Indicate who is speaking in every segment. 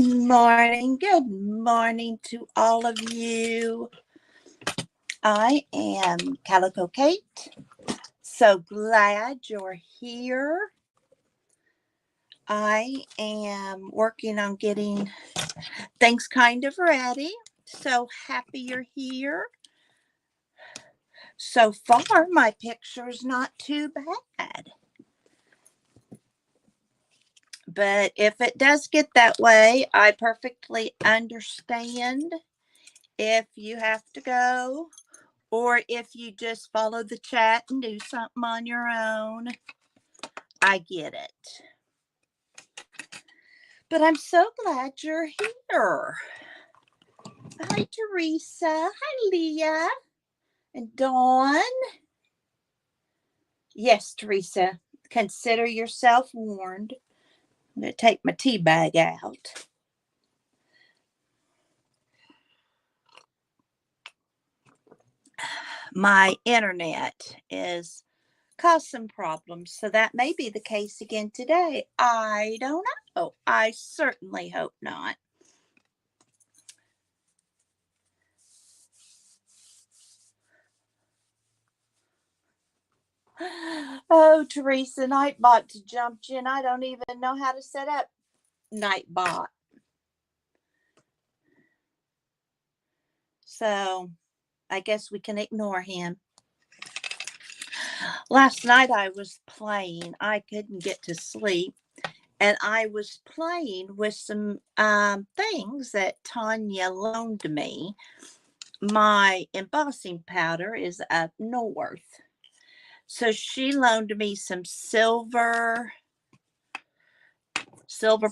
Speaker 1: Good morning to all of you. I am Calico Kate. So glad you're here. I am working on getting things kind of ready. So happy you're here. So far, my picture's not too bad. But if it does get that way, I perfectly understand if you have to go or if you just follow the chat and do something on your own. I get it. But I'm so glad you're here. Hi, Teresa. Hi, Leah. And Dawn. Yes, Teresa, consider yourself warned. I'm going to take my tea bag out. My internet is caused some problems, so that may be the case again today. I don't know. I certainly hope not. Oh, Teresa, Nightbot jumped in. I don't even know how to set up Nightbot. So I guess we can ignore him. Last night I was playing. I couldn't get to sleep. And I was playing with some things that Tanya loaned me. My embossing powder is up north. So she loaned me some silver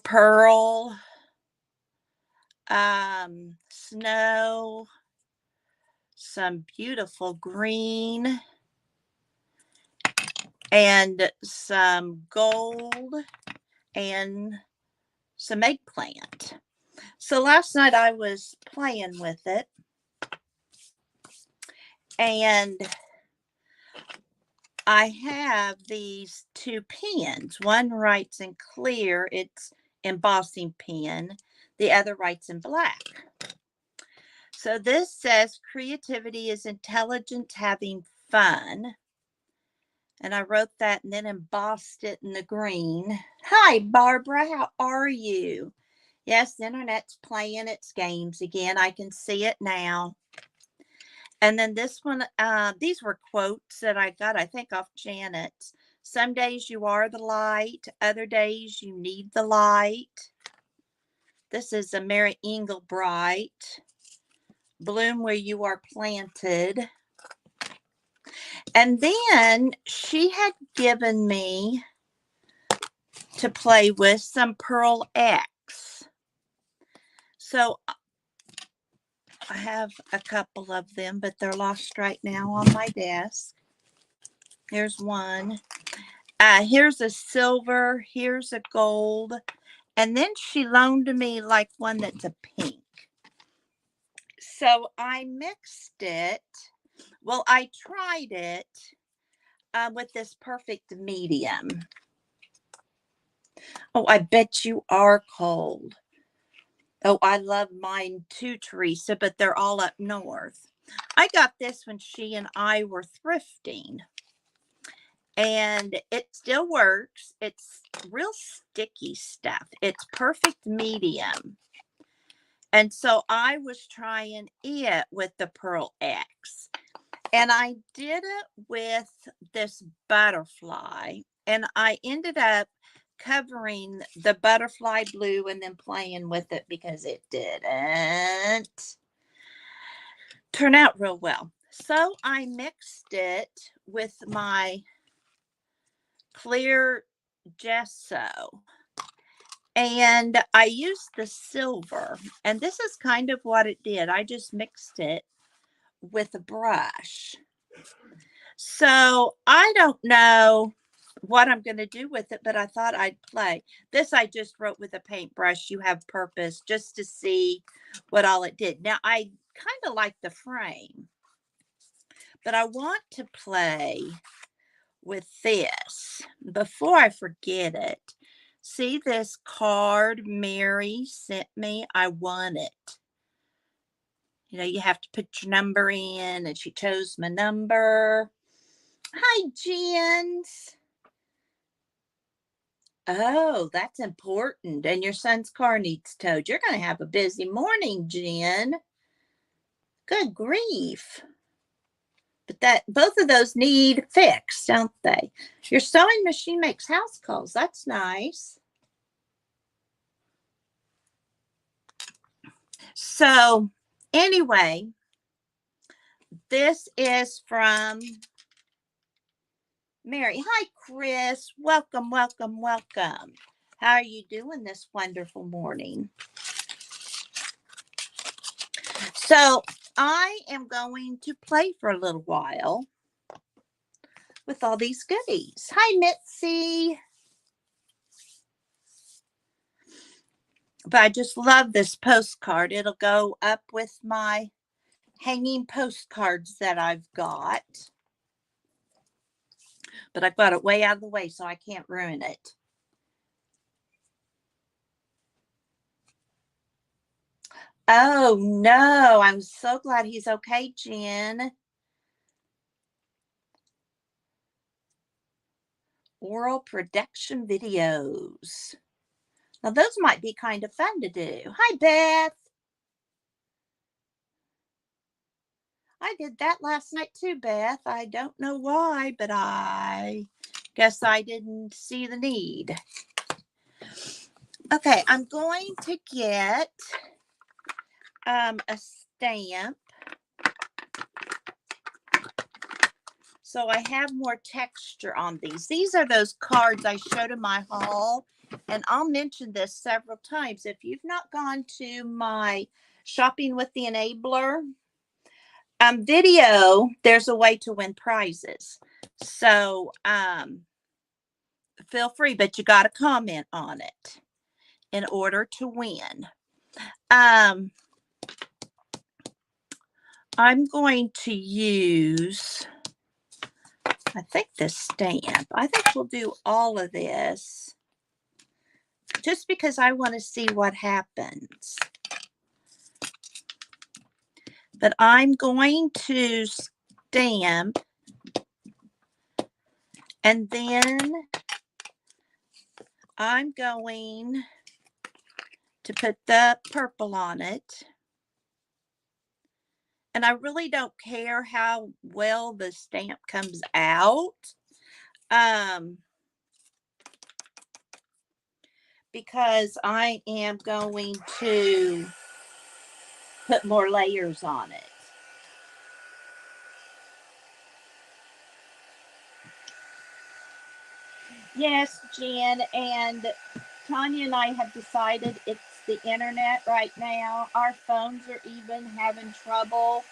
Speaker 1: pearl, snow, some beautiful green, and some gold, and some eggplant. So last night I was playing with it, and I have these two pens. One writes in clear, it's embossing pen. The other writes in black. So this says creativity is intelligent, having fun. And I wrote that and then embossed it in the green. Hi, Barbara. How are you? Yes, the internet's playing its games again. I can see it now. And then this one, these were quotes that I got, I think, off Janet's. Some days you are the light. Other days you need the light. This is a Mary Engelbright. Bloom where you are planted. And then she had given me to play with some Pearl X. So I have a couple of them, but they're lost right now on my desk. Here's one. Here's a silver. Here's a gold. And then she loaned me like one that's a pink. So I mixed it. Well, I tried it with this perfect medium. Oh, I bet you are cold. Oh, I love mine too, Teresa, but they're all up north. I got this when she and I were thrifting. And it still works. It's real sticky stuff. It's perfect medium. And so I was trying it with the Pearl X. And I did it with this butterfly. And I ended up covering the butterfly blue and then playing with it because it didn't turn out real well. So I mixed it with my clear gesso and I used the silver, and this is kind of what it did. I just mixed it with a brush. So I don't know what I'm going to do with it, but I thought I'd play. This I just wrote with a paintbrush. You have purpose, just to see what all it did. Now I kind of like the frame, but I want to play with this before I forget it. See this card Mary sent me? I won it. You know, you have to put your number in, and she chose my number. Hi, Jens. Oh, that's important. And your son's car needs towed. You're going to have a busy morning, Jen. Good grief. But that both of those need fixed, don't they? Your sewing machine makes house calls. That's nice. So, anyway, this is from Mary. Hi, Chris. Welcome, welcome, welcome. How are you doing this wonderful morning? So, I am going to play for a little while with all these goodies. Hi, Mitzi. But I just love this postcard. It'll go up with my hanging postcards that I've got. But I've got it way out of the way so I can't ruin it. Oh, no. I'm so glad he's okay, Jen. Oral production videos. Now, those might be kind of fun to do. Hi, Beth. I did that last night too, Beth. I don't know why, but I guess I didn't see the need. Okay, I'm going to get a stamp. So I have more texture on these. These are those cards I showed in my haul. And I'll mention this several times. If you've not gone to my Shopping with the Enabler video, there's a way to win prizes. So feel free, but you got to comment on it in order to win. I'm going to use, I think, this stamp. I think we'll do all of this just because I want to see what happens. But I'm going to stamp, and then I'm going to put the purple on it. And I really don't care how well the stamp comes out. Because I am going to put more layers on it. Yes, Jen, and Tanya and I have decided it's the internet right now. Our phones are even having trouble.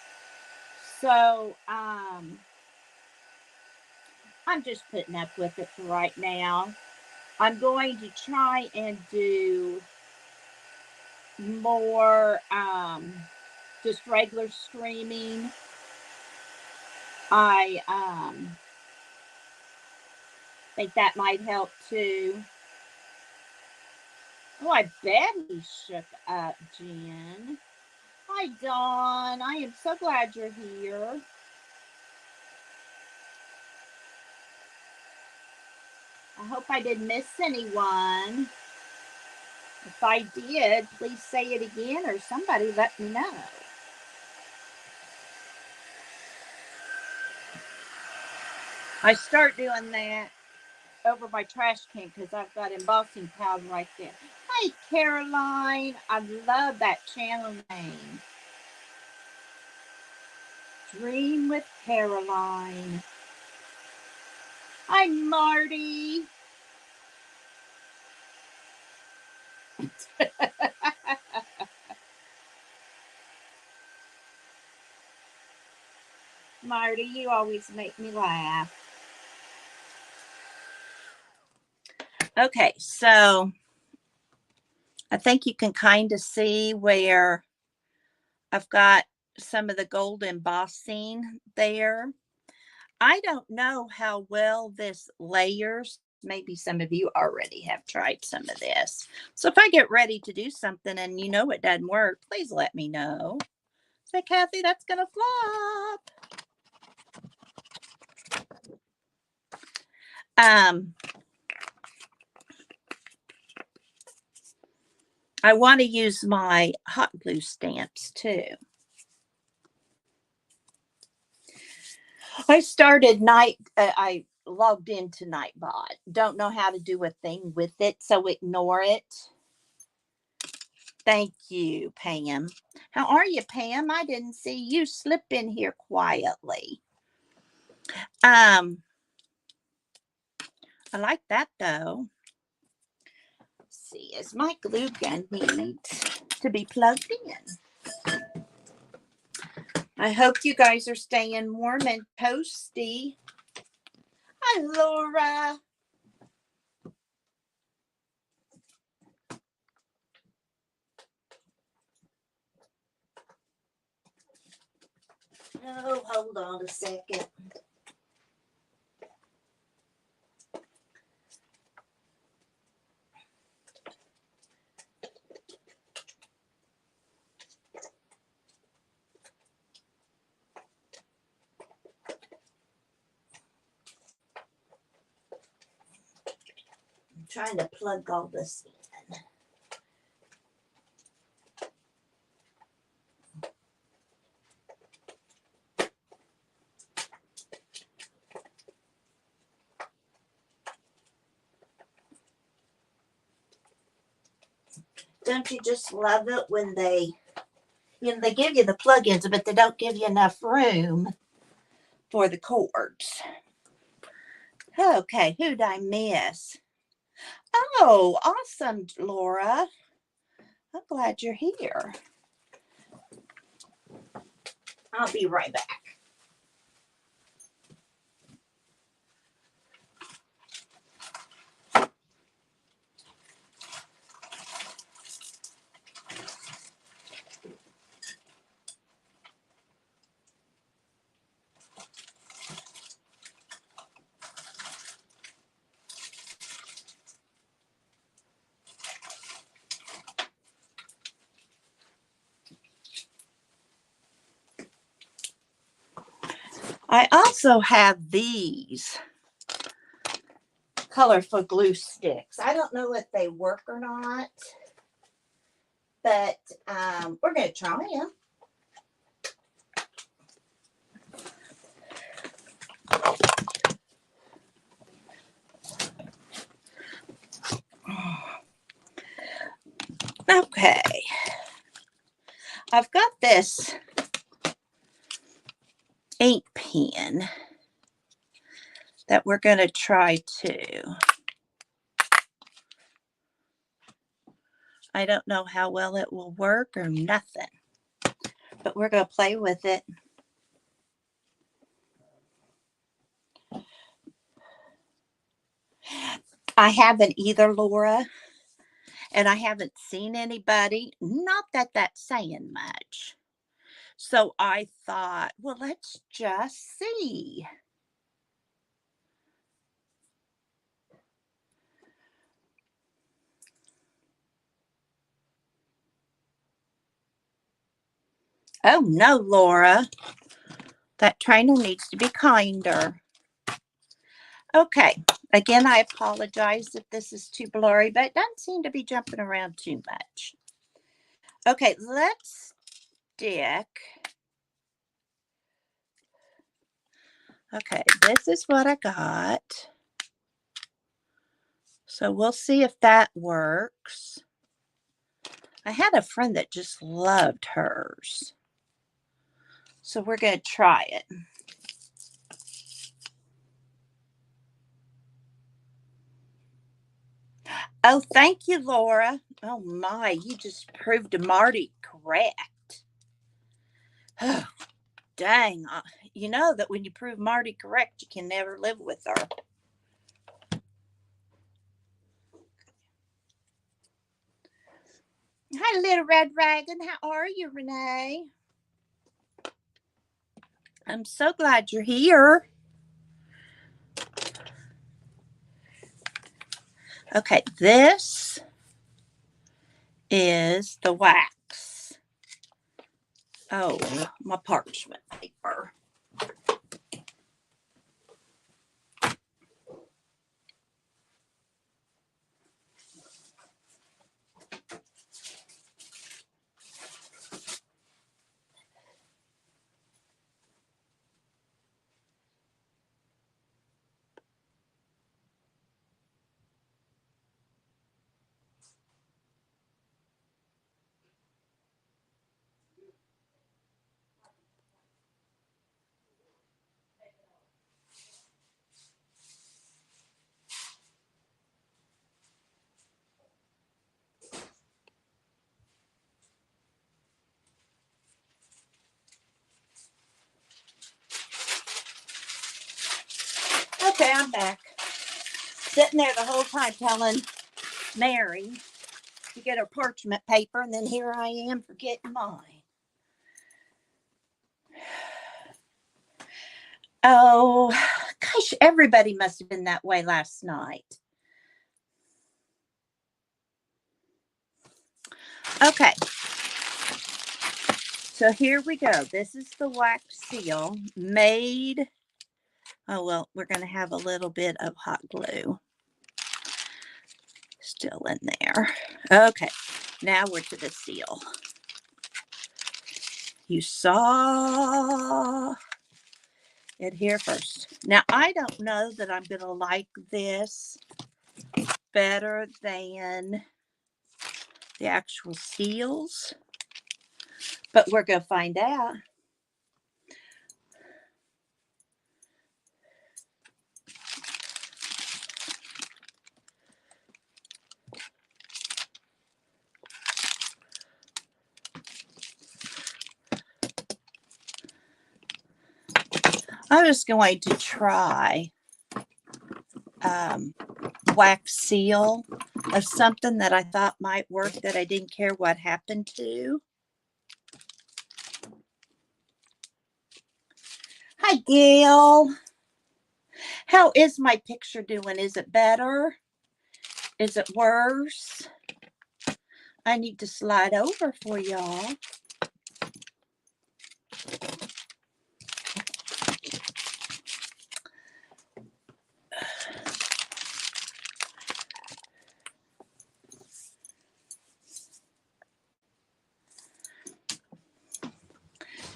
Speaker 1: So, I'm just putting up with it for right now. I'm going to try and do more just regular streaming. I think that might help too. Oh, I bet he shook up, Jen. Hi, Dawn. I am so glad you're here. I hope I didn't miss anyone. If I did, please say it again or somebody let me know. I start doing that over my trash can because I've got embossing powder right there. Hi, Caroline. I love that channel name. Dream with Caroline. Hi, Marty. Marty, you always make me laugh. Okay, so I think you can kind of see where I've got some of the gold embossing there. I don't know how well this layers maybe some of you already have tried some of this. So if I get ready to do something and you know it doesn't work, please let me know. Say, Kathy, that's going to flop. I want to use my hot glue stamps too. I started I logged into Nightbot. Don't know how to do a thing with it, so ignore it. Thank you, Pam. How are you, Pam? I didn't see you slip in here quietly. I like that though. Let's see, is my glue gun needs to be plugged in? I hope you guys are staying warm and toasty. Hi, Laura. Oh, hold on a second. I'm trying to plug all this in. Don't you just love it when they give you the plugins, but they don't give you enough room for the cords. Okay, who'd I miss? Oh, awesome, Laura. I'm glad you're here. I'll be right back. I also have these colorful glue sticks. I don't know if they work or not, but we're going to try them. Okay. I've got this ink pen that we're going to try too. I don't know how well it will work or nothing, but we're going to play with it. I haven't either, Laura, and I haven't seen anybody. Not that that's saying much. So I thought, well, let's just see. Oh, no, Laura. That trainer needs to be kinder. Okay. Again, I apologize if this is too blurry, but it doesn't seem to be jumping around too much. Okay, let's stick. Okay, this is what I got. So we'll see if that works. I had a friend that just loved hers. So we're going to try it. Oh, thank you, Laura. Oh, my, you just proved Marty correct. Oh, dang. You know that when you prove Marty correct, you can never live with her. Hi, little red dragon. How are you, Renee? I'm so glad you're here. Okay, this is the wax. Oh, my parchment paper. Okay, I'm back. Sitting there the whole time telling Mary to get her parchment paper, and then here I am forgetting mine. Oh, gosh, everybody must have been that way last night. Okay. So here we go. This is the wax seal made. Oh, well, we're going to have a little bit of hot glue still in there. Okay. Now we're to the seal. You saw it here first. Now, I don't know that I'm going to like this better than the actual seals, but we're going to find out. I was going to try wax seal of something that I thought might work that I didn't care what happened to. Hi, Gail. How is my picture doing? Is it better? Is it worse? I need to slide over for y'all.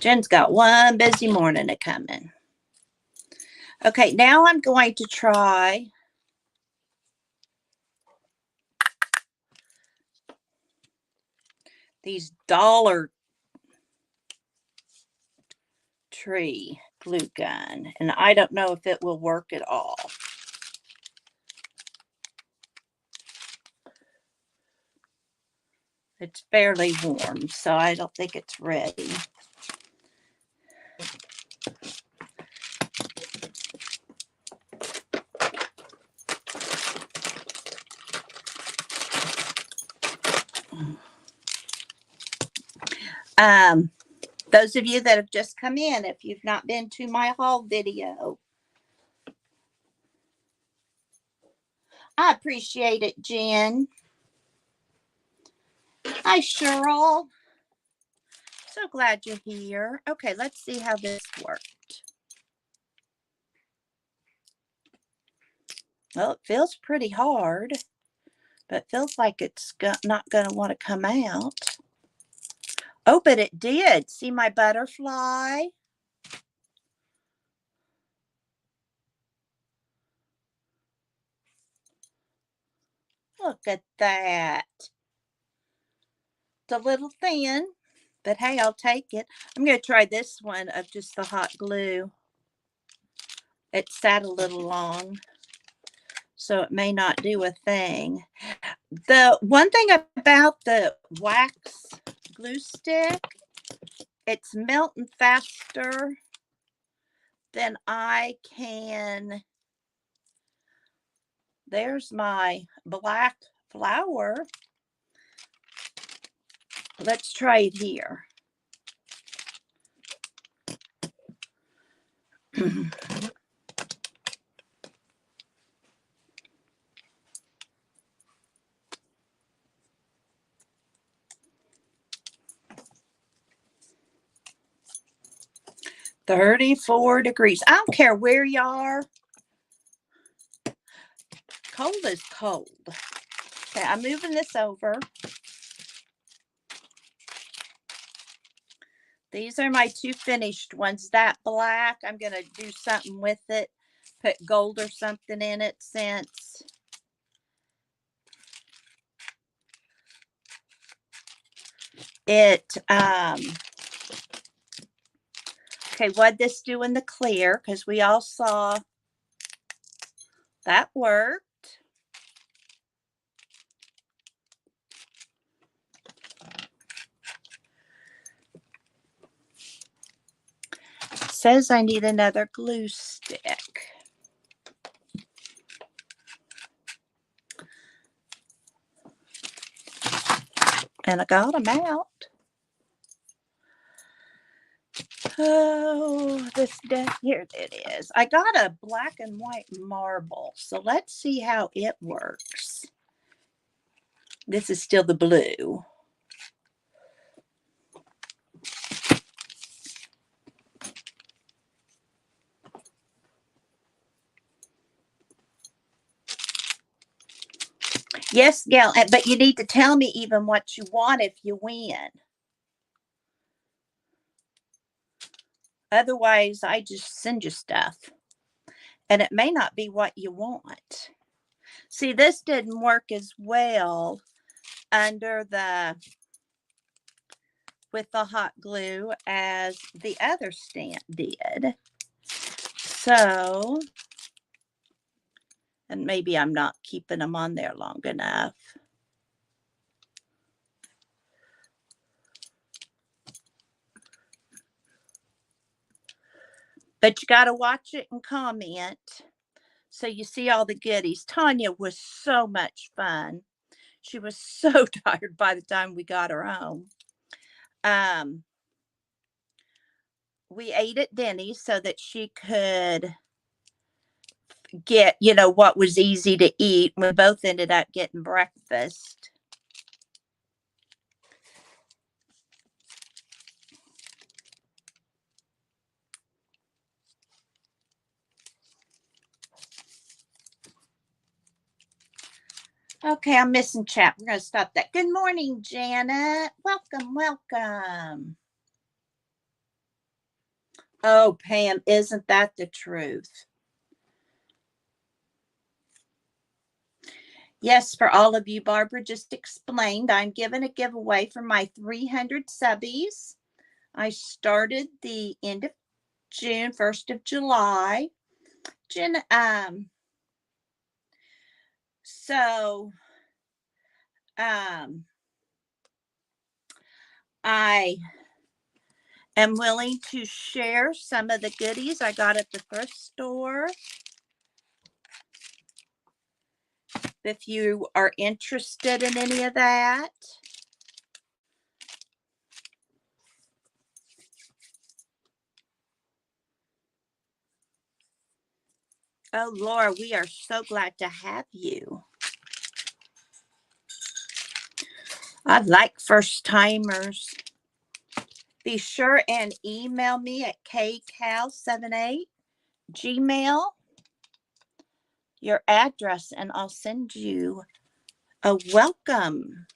Speaker 1: Jen's got one busy morning a coming. Okay, now I'm going to try these Dollar Tree glue gun, and I don't know if it will work at all. It's fairly warm, so I don't think it's ready. Those of you that have just come in, if you've not been to my haul video, I appreciate it, Jen. Hi, Cheryl. So glad you're here. Okay, let's see how this worked. Well, it feels pretty hard, but feels like it's not going to want to come out. Oh, but it did. See my butterfly? Look at that. It's a little thin, but hey, I'll take it. I'm going to try this one of just the hot glue. It sat a little long, so it may not do a thing. The one thing about the wax glue stick, it's melting faster than I can. There's my black flower. Let's try it here. 34 degrees. I don't care where you are. Cold is cold. Okay, I'm moving this over. These are my two finished ones. That black, I'm going to do something with it. Put gold or something in it since it, okay, what'd this do in the clear? Because we all saw that worked. It says I need another glue stick. And I got them out. Oh, this deck, here it is. I got a black and white marble. So let's see how it works. This is still the blue. Yes, Gail, but you need to tell me even what you want if you win. Otherwise, I just send you stuff. And it may not be what you want. See, this didn't work as well under the, with the hot glue as the other stamp did. So, and maybe I'm not keeping them on there long enough. But you got to watch it and comment so you see all the goodies. Tanya was so much fun. She was so tired by the time we got her home. We ate at Denny's so that she could get, you know, what was easy to eat. We both ended up getting breakfast. Okay, I'm missing chat. We're going to stop that. Good morning, Janet. Welcome, welcome. Oh, Pam, isn't that the truth? Yes, for all of you, Barbara just explained, I'm giving a giveaway for my 300 subbies. I started the end of June, 1st of July. So I am willing to share some of the goodies I got at the thrift store. If you are interested in any of that. Oh, Laura, we are so glad to have you. I like first timers. Be sure and email me at kcal78 Gmail your address and I'll send you a welcome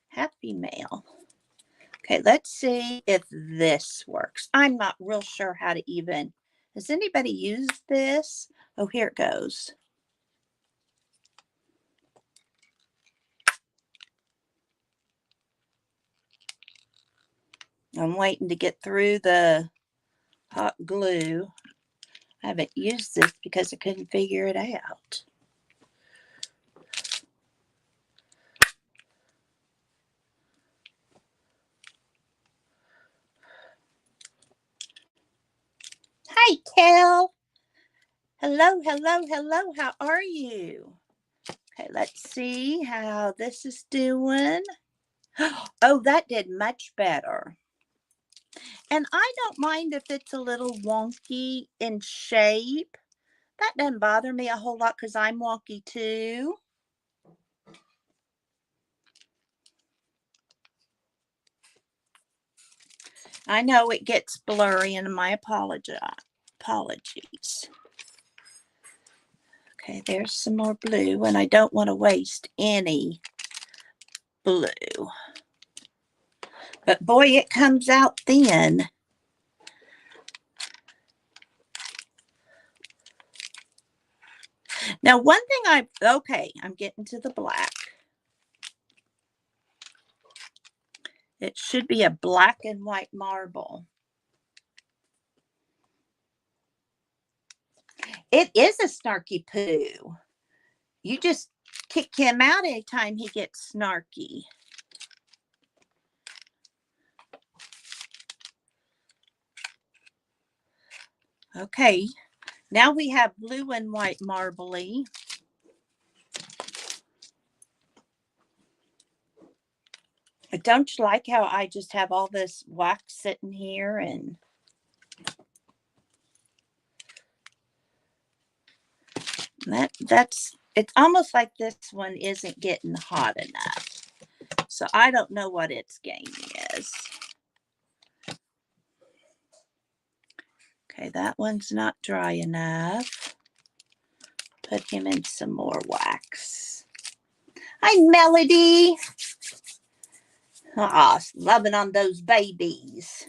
Speaker 1: happy mail. Okay, let's see if this works. I'm not real sure how to even, has anybody used this? Oh, here it goes. I'm waiting to get through the hot glue. I haven't used this because I couldn't figure it out. Hi, Kel. Hello, hello, hello. How are you? Okay, let's see how this is doing. Oh, that did much better. And I don't mind if it's a little wonky in shape. That doesn't bother me a whole lot because I'm wonky too. I know it gets blurry, and my apologies. Okay, there's some more blue, and I don't want to waste any blue. But boy, it comes out thin. Now, one thing I'm getting to the black. It should be a black and white marble. It is a snarky poo. You just kick him out anytime he gets snarky. Okay, now we have blue and white marbly. Don't you like how I just have all this wax sitting here? And that's it's almost like this one isn't getting hot enough. So I don't know what its game is. Okay, that one's not dry enough. Put him in some more wax. Hi, Melody. Ah, loving on those babies.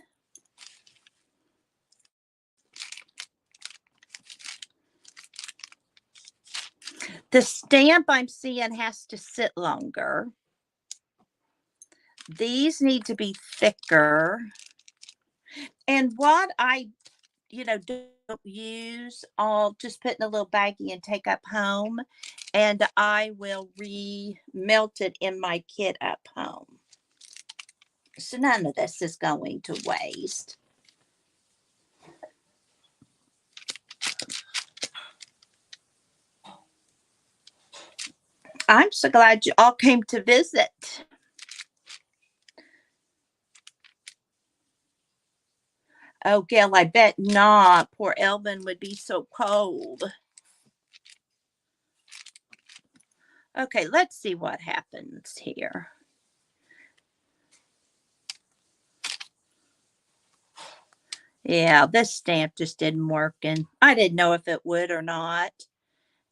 Speaker 1: The stamp I'm seeing has to sit longer. These need to be thicker. And what I, don't use, I'll just put in a little baggie and take up home. And I will melt it in my kit up home. So none of this is going to waste. I'm so glad you all came to visit. Oh, Gail, I bet not. Poor Elvin would be so cold. Okay, let's see what happens here. Yeah, this stamp just didn't work, and I didn't know if it would or not,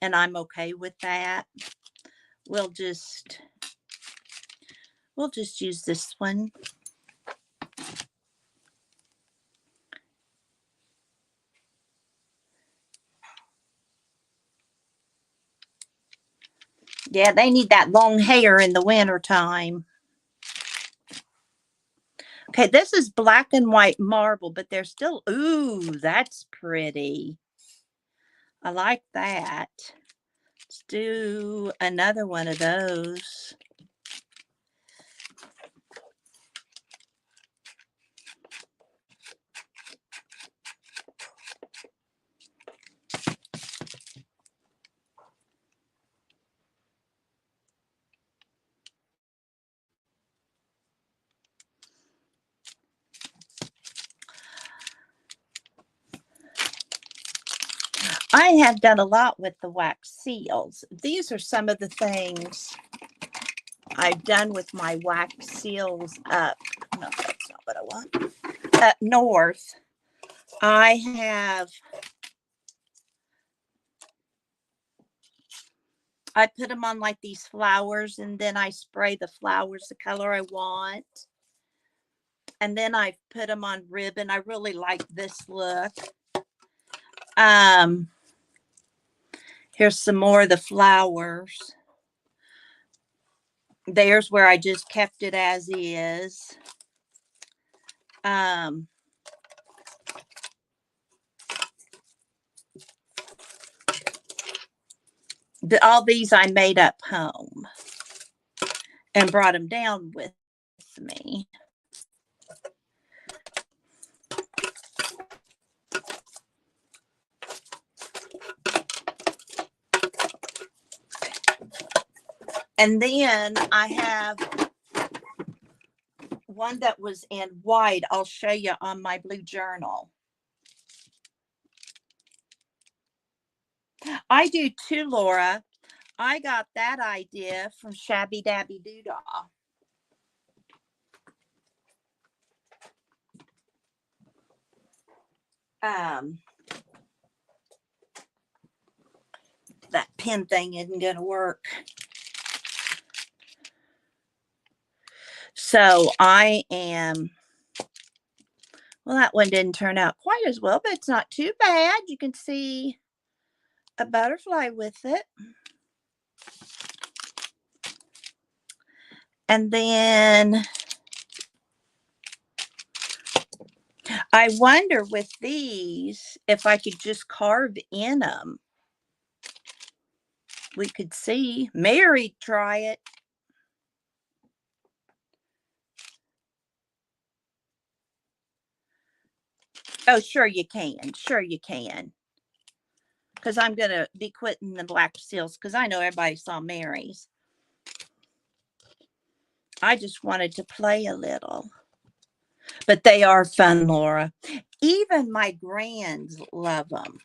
Speaker 1: and I'm okay with that. We'll just use this one. Yeah, they need that long hair in the winter time. Okay, this is black and white marble, but they're still, ooh, that's pretty. I like that. Let's do another one of those. I have done a lot with the wax seals. These are some of the things I've done with my wax seals up. No, that's not what I want. Up north, I put them on like these flowers, and then I spray the flowers the color I want. And then I put them on ribbon. I really like this look. Here's some more of the flowers. There's where I just kept it as is. All these I made up home and brought them down with me. And then I have one that was in white. I'll show you on my blue journal. I do too, Laura. I got that idea from Shabby Dabby Doodah. that pen thing isn't going to work. So I am, well, that one didn't turn out quite as well, but it's not too bad. You can see a butterfly with it. And then I wonder with these, if I could just carve in them. We could see. Mary, try it. Oh, sure you can. Sure you can. Because I'm going to be quitting the black seals because I know everybody saw Mary's. I just wanted to play a little. But they are fun, Laura. Even my grands love them.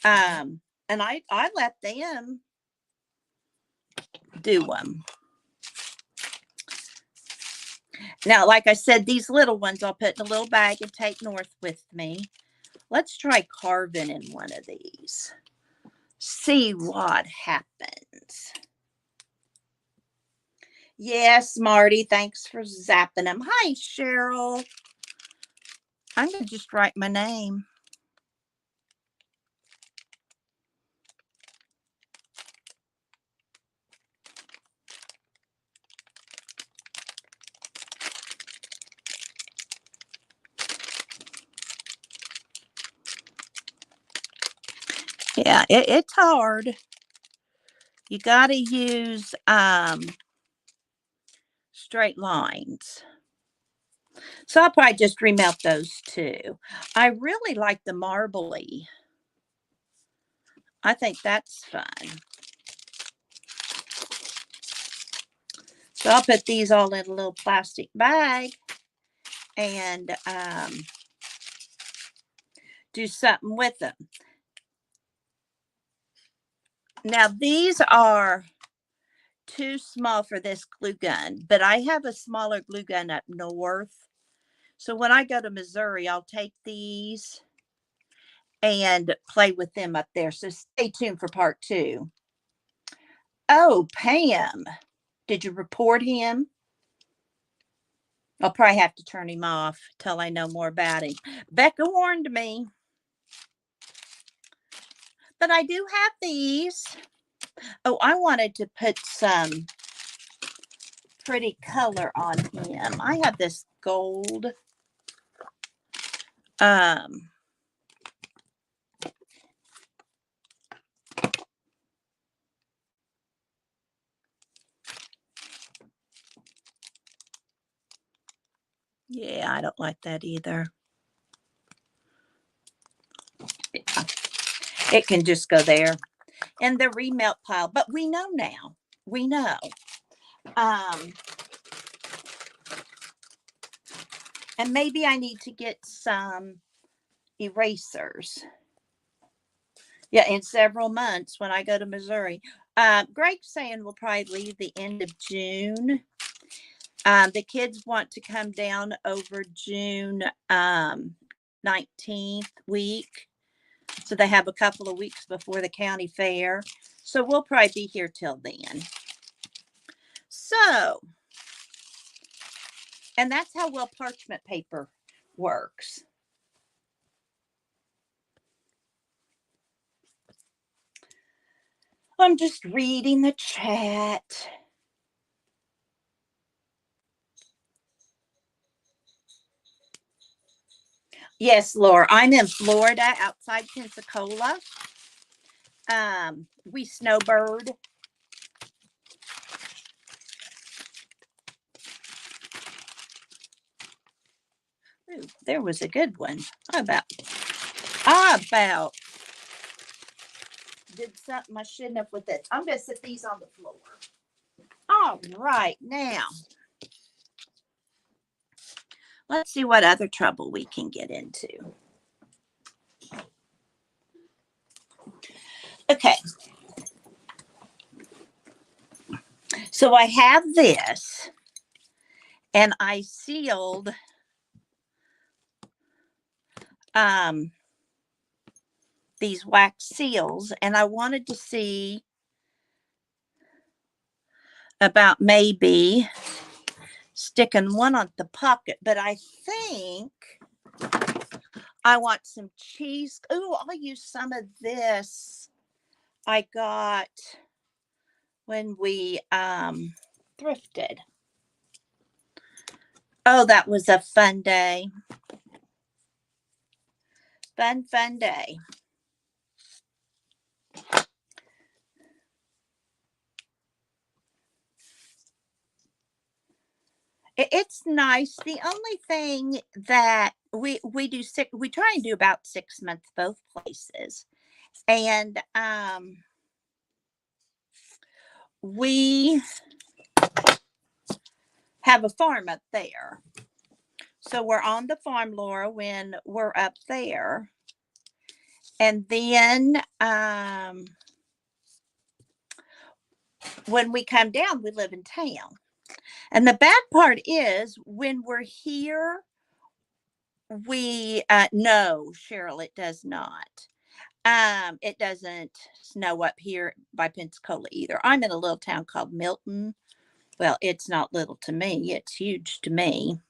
Speaker 1: And I let them do them. Now, like I said, these little ones I'll put in a little bag and take north with me. Let's try carving in one of these. See what happens. Yes, Marty, thanks for zapping them. Hi, Cheryl. I'm going to just write my name. Yeah, it's hard. You got to use straight lines. So I'll probably just remelt those two. I really like the marbly. I think that's fun. So I'll put these all in a little plastic bag and do something with them. Now these are too small for this glue gun, but I have a smaller glue gun up north. So when I go to Missouri, I'll take these and play with them up there. So stay tuned for part 2. Oh, Pam, did you report him? I'll probably have to turn him off till I know more about him. Becca warned me. But I do have these. Oh, I wanted to put some pretty color on him. I have this gold. Yeah, I don't like that either. Yeah. It can just go there in the remelt pile. But we know now. We know. And maybe I need to get some erasers. Yeah, in several months when I go to Missouri. Greg's saying we'll probably leave the end of June. The kids want to come down over June 19th week. So they have a couple of weeks before the county fair. So we'll probably be here till then. So, and that's how well parchment paper works. I'm just reading the chat. Yes, Laura, I'm in Florida outside Pensacola. We snowbird. Ooh, there was a good one. I about did something I shouldn't have with this. I'm going to set these on the floor. All right, now let's see what other trouble we can get into. Okay. So I have this, and I sealed these wax seals, and I wanted to see about maybe sticking one on the pocket, but I think I want some cheese. Oh, I'll use some of this I got when we thrifted. Oh, that was a fun day. Fun day. It's nice. The only thing that we do we try and do about 6 months both places. And we have a farm up there. So we're on the farm, Laura, when we're up there. And then when we come down, we live in town. And the bad part is when we're here, we no, Cheryl, it does not. It doesn't snow up here by Pensacola either. I'm in a little town called Milton. Well, it's not little to me, it's huge to me.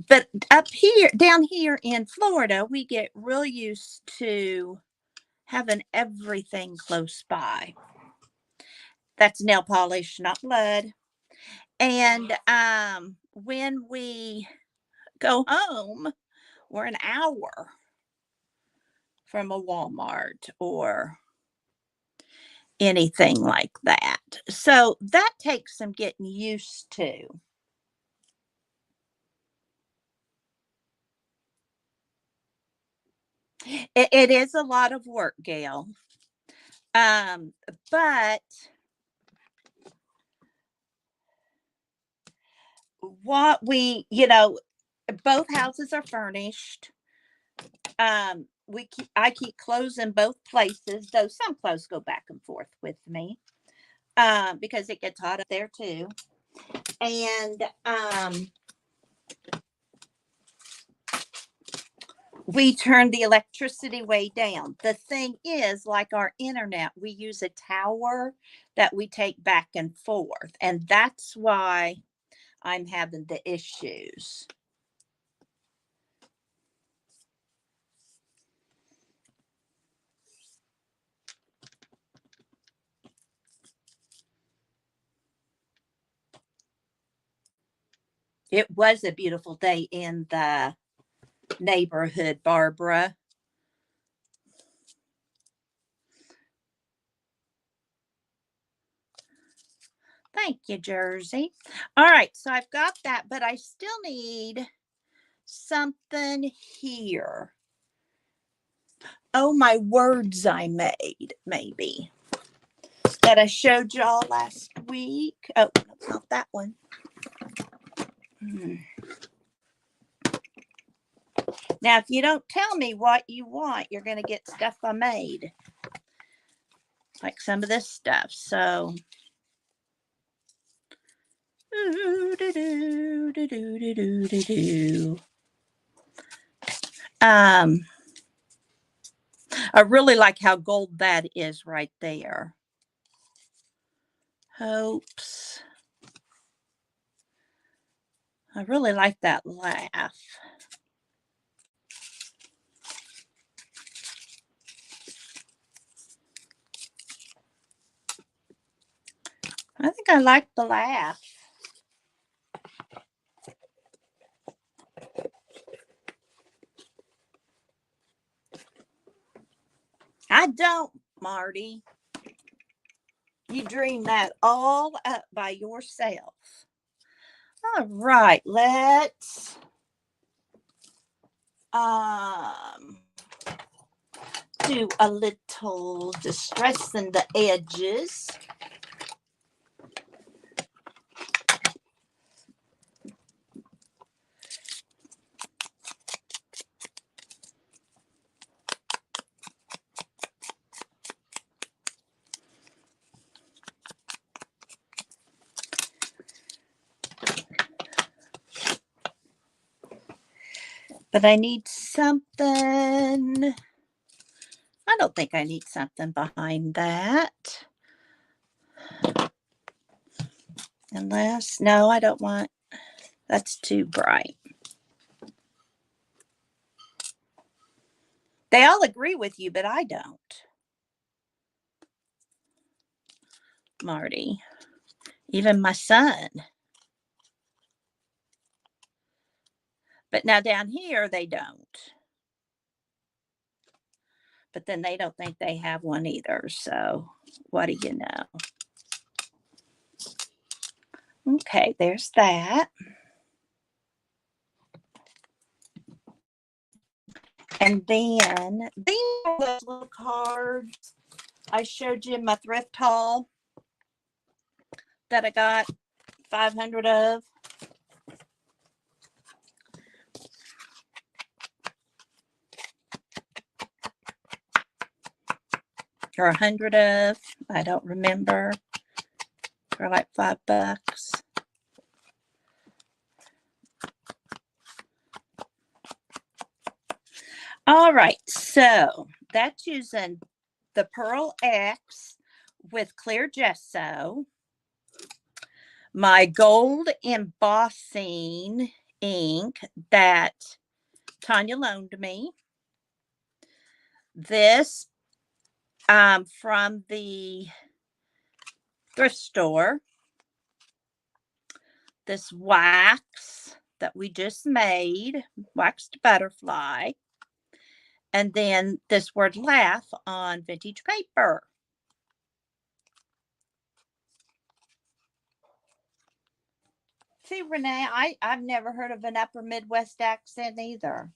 Speaker 1: But up here, down here in Florida, we get real used to having everything close by. That's nail polish, not blood. And when we go home, we're an hour from a Walmart or anything like that. So that takes some getting used to. It is a lot of work, Gail. But what we, both houses are furnished. I keep clothes in both places, though some clothes go back and forth with me. Because it gets hot up there too. And we turn the electricity way down. The thing is, like our internet, we use a tower that we take back and forth. And that's why I'm having the issues. It was a beautiful day in the neighborhood, Barbara. Thank you, Jersey. All right, so I've got that, but I still need something here. Oh, my words I made, maybe, that I showed y'all last week. Oh, not that one. Now, if you don't tell me what you want, you're going to get stuff I made. Like some of this stuff. So, I really like how gold that is right there. Hopes. I really like that laugh. I think I like the laugh. I don't, Marty. You dream that all up by yourself. All right, let's do a little distressing the edges. But I need something. I don't think I need something behind that. Unless, no, I don't want, that's too bright. They all agree with you, but I don't. Marty. Even my son. But now down here, they don't. But then they don't think they have one either. So what do you know? Okay, there's that. And then these are those little cards I showed you in my thrift haul that I got 500 of. Or 100 of, I don't remember, for like $5. All right, so that's using the Pearl X with clear gesso, my gold embossing ink that Tanya loaned me, this from the thrift store, this wax that we just made, waxed butterfly, and then this word laugh on vintage paper. See, Renee, I've never heard of an upper Midwest accent either.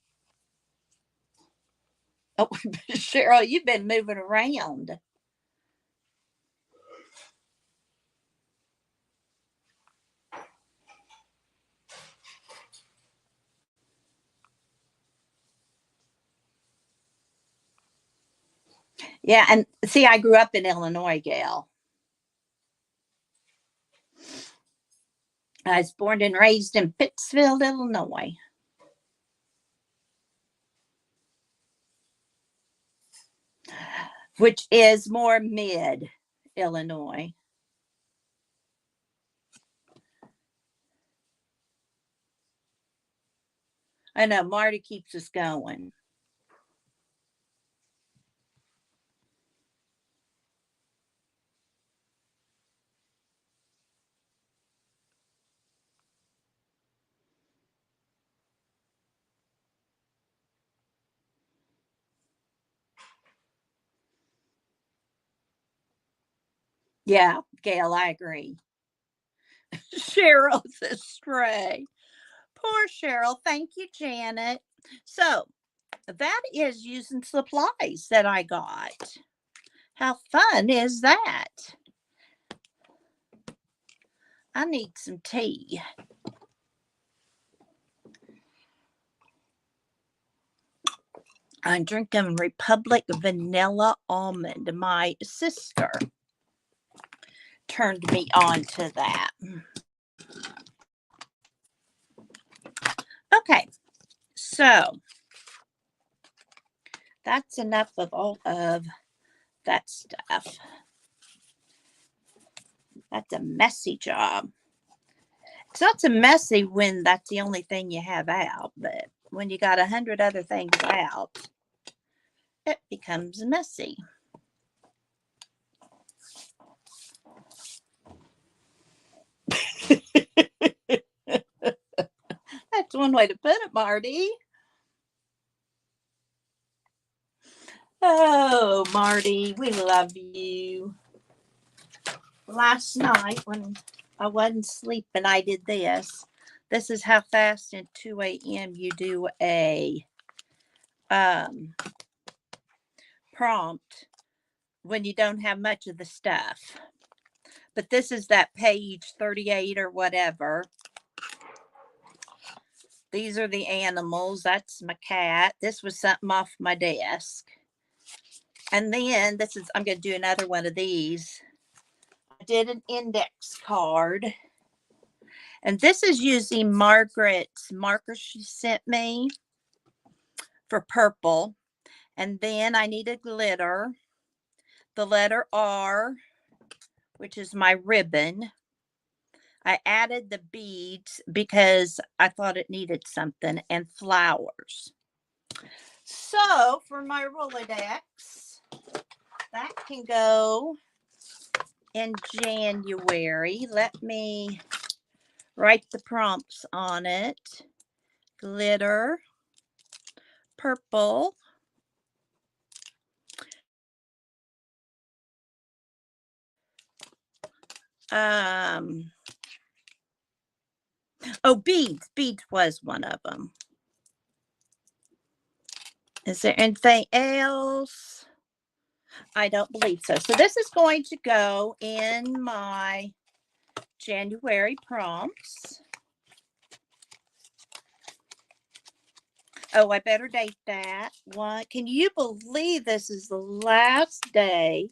Speaker 1: Oh, Cheryl, you've been moving around. Yeah, and see, I grew up in Illinois, Gail. I was born and raised in Pittsfield, Illinois. Which is more mid Illinois. I know, Marty keeps us going. Yeah, Gail, I agree. Cheryl's a stray. Poor Cheryl. Thank you, Janet. So that is using supplies that I got. How fun is that? I need some tea. I'm drinking Republic Vanilla Almond. My sister turned me on to that. Okay, so that's enough of all of that stuff. That's a messy job. It's not so messy when that's the only thing you have out, but when you got 100 other things out, it becomes messy. That's one way to put it, Marty. Oh, Marty, we love you. Last night when I wasn't sleeping, I did this. This is how fast at 2 a.m. you do a prompt when you don't have much of the stuff. But this is that page 38 or whatever. These are the animals. That's my cat. This was something off my desk. And then this is, I'm going to do another one of these. I did an index card. And this is using Margaret's marker she sent me. for purple. And then I need a glitter, the letter R, which is my ribbon. I added the beads because I thought it needed something, and flowers. So for my Rolodex, that can go in January. Let me write the prompts on it. Glitter, purple, oh, beads. Beads was one of them. Is there anything else? I don't believe so. So this is going to go in my January prompts. Oh, I better date that. What? Can you believe this is the last day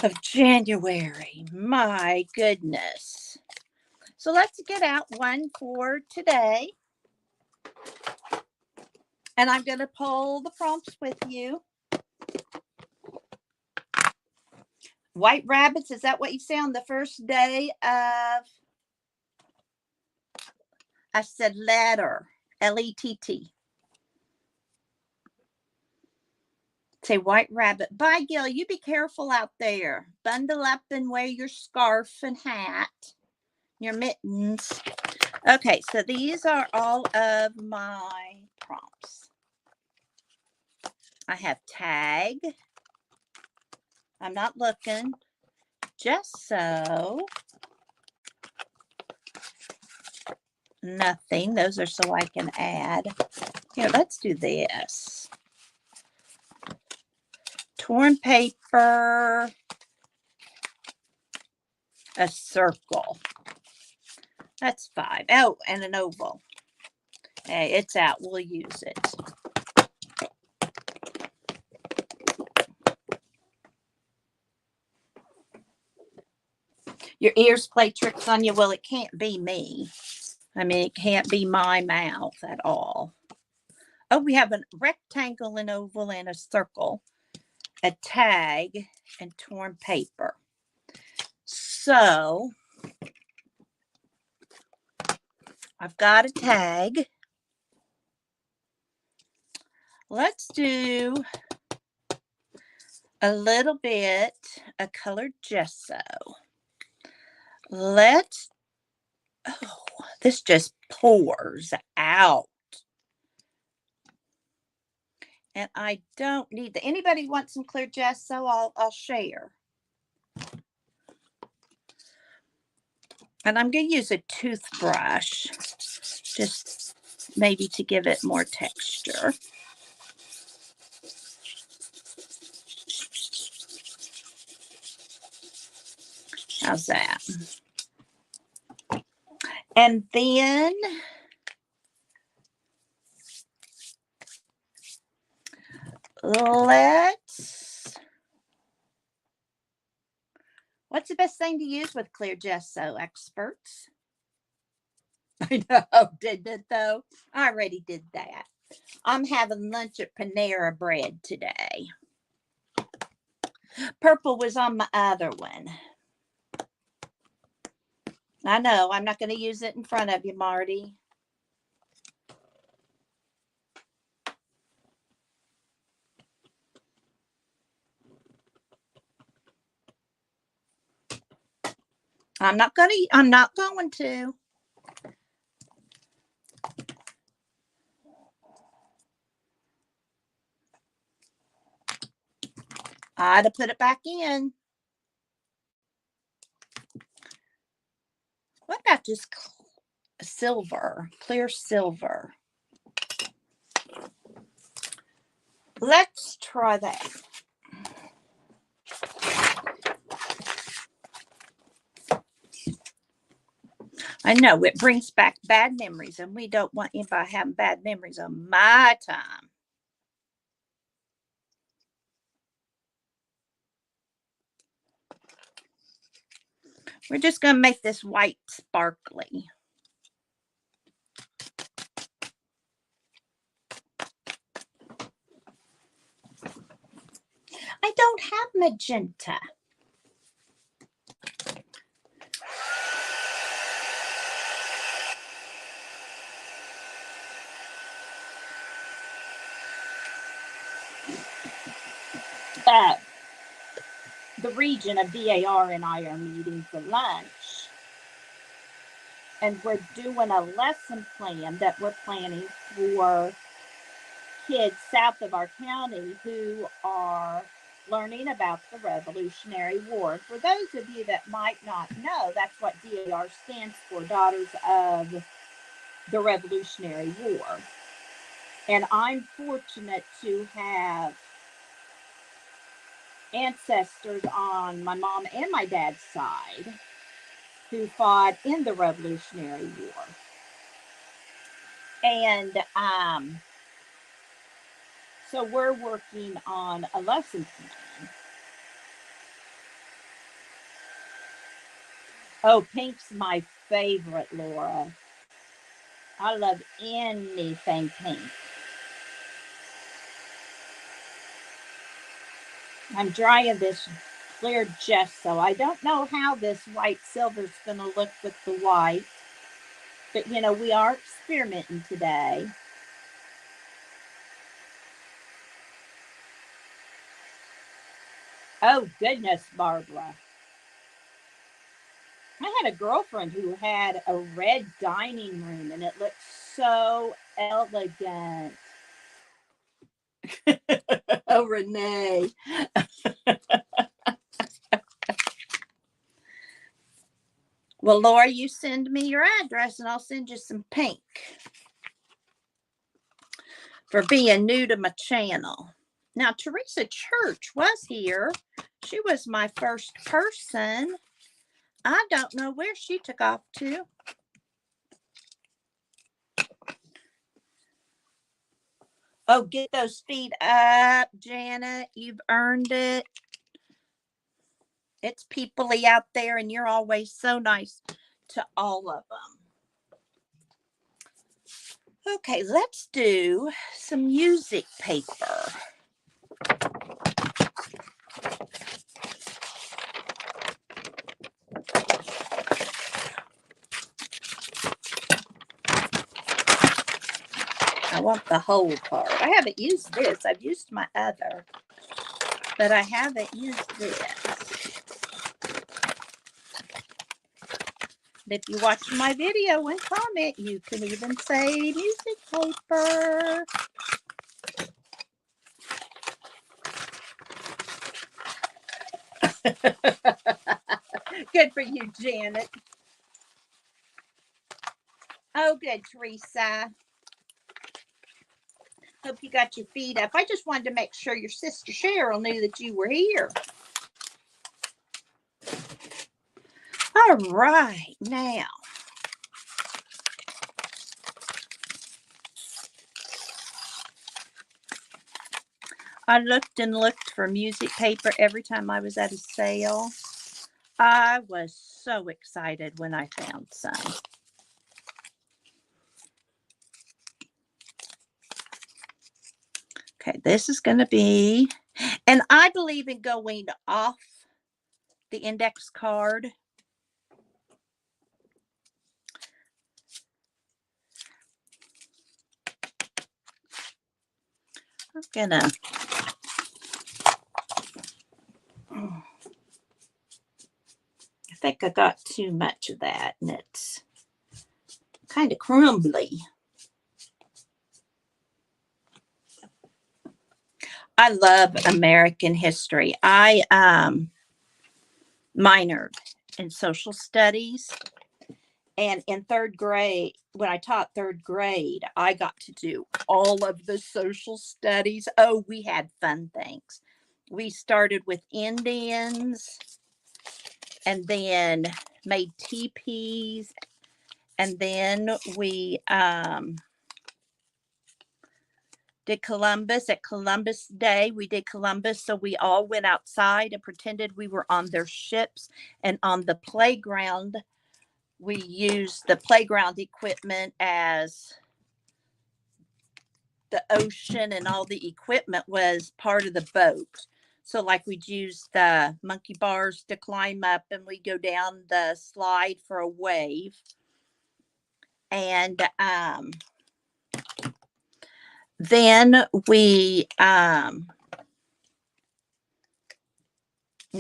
Speaker 1: of January? My goodness. So let's get out one for today. And I'm going to pull the prompts with you. White rabbits, is that what you say on the first day of, I said letter, L-E-T-T. Say white rabbit. Bye, Gil. You be careful out there. Bundle up and wear your scarf and hat, your mittens. Okay, so these are all of my prompts. I have tag. I'm not looking. Just so. Nothing. Those are so I can add. Here, let's do this. Torn paper. A circle. That's 5. Oh, and an oval. Hey, it's out. We'll use it. Your ears play tricks on you. Well, it can't be me. I mean, it can't be my mouth at all. Oh, we have a rectangle, an oval, and a circle, a tag, and torn paper. So I've got a tag. Let's do a little bit of colored gesso. Let's, oh, this just pours out. And I don't need that. Anybody want some clear gesso? I'll share. And I'm going to use a toothbrush, just maybe to give it more texture. How's that? And then what's the best thing to use with clear gesso, experts? I know, did it though? I already did that. I'm having lunch at Panera Bread today. Purple was on my other one. I know, I'm not going to use it in front of you, Marty. I'm not going to. I had to put it back in. What about just silver, clear silver? Let's try that. I know it brings back bad memories, and we don't want anybody having bad memories of my time. We're just going to make this white sparkly. I don't have magenta. The region of DAR and I are meeting for lunch. And we're doing a lesson plan that we're planning for kids south of our county who are learning about the Revolutionary War. For those of you that might not know, that's what DAR stands for, Daughters of the Revolutionary War. And I'm fortunate to have ancestors on my mom and my dad's side who fought in the Revolutionary War. And so we're working on a lesson plan. Oh, pink's my favorite, Laura. I love anything pink. I'm drying this clear gesso. I don't know how this white silver is going to look with the white. But, you know, we are experimenting today. Oh, goodness, Barbara. I had a girlfriend who had a red dining room, and it looked so elegant. Oh, Renee. Well, Laura, you send me your address, and I'll send you some pink for being new to my channel. Now, Teresa Church was here. She was my first person. I don't know where she took off to. Oh, get those feet up, Janet. You've earned it. It's peoply out there, and you're always so nice to all of them. Okay, let's do some music paper. I want the whole part. I haven't used this. I've used my other, but I haven't used this. If you watch my video and comment, you can even say music paper. Good for you, Janet. Oh, good, Teresa. Hope you got your feet up. I just wanted to make sure your sister Cheryl knew that you were here. All right, now. I looked and looked for music paper every time I was at a sale. I was so excited when I found some. Okay, this is going to be, and I believe in going off the index card. I'm gonna, I think I got too much of that, and it's kind of crumbly. I love American history. I minored in social studies. And in third grade, when I taught third grade, I got to do all of the social studies. Oh, we had fun things. We started with Indians and then made teepees. And then we did Columbus. At Columbus Day, we did Columbus. So we all went outside and pretended we were on their ships. And on the playground, we used the playground equipment as the ocean, and all the equipment was part of the boat. So like we'd use the monkey bars to climb up and we go down the slide for a wave. And then we and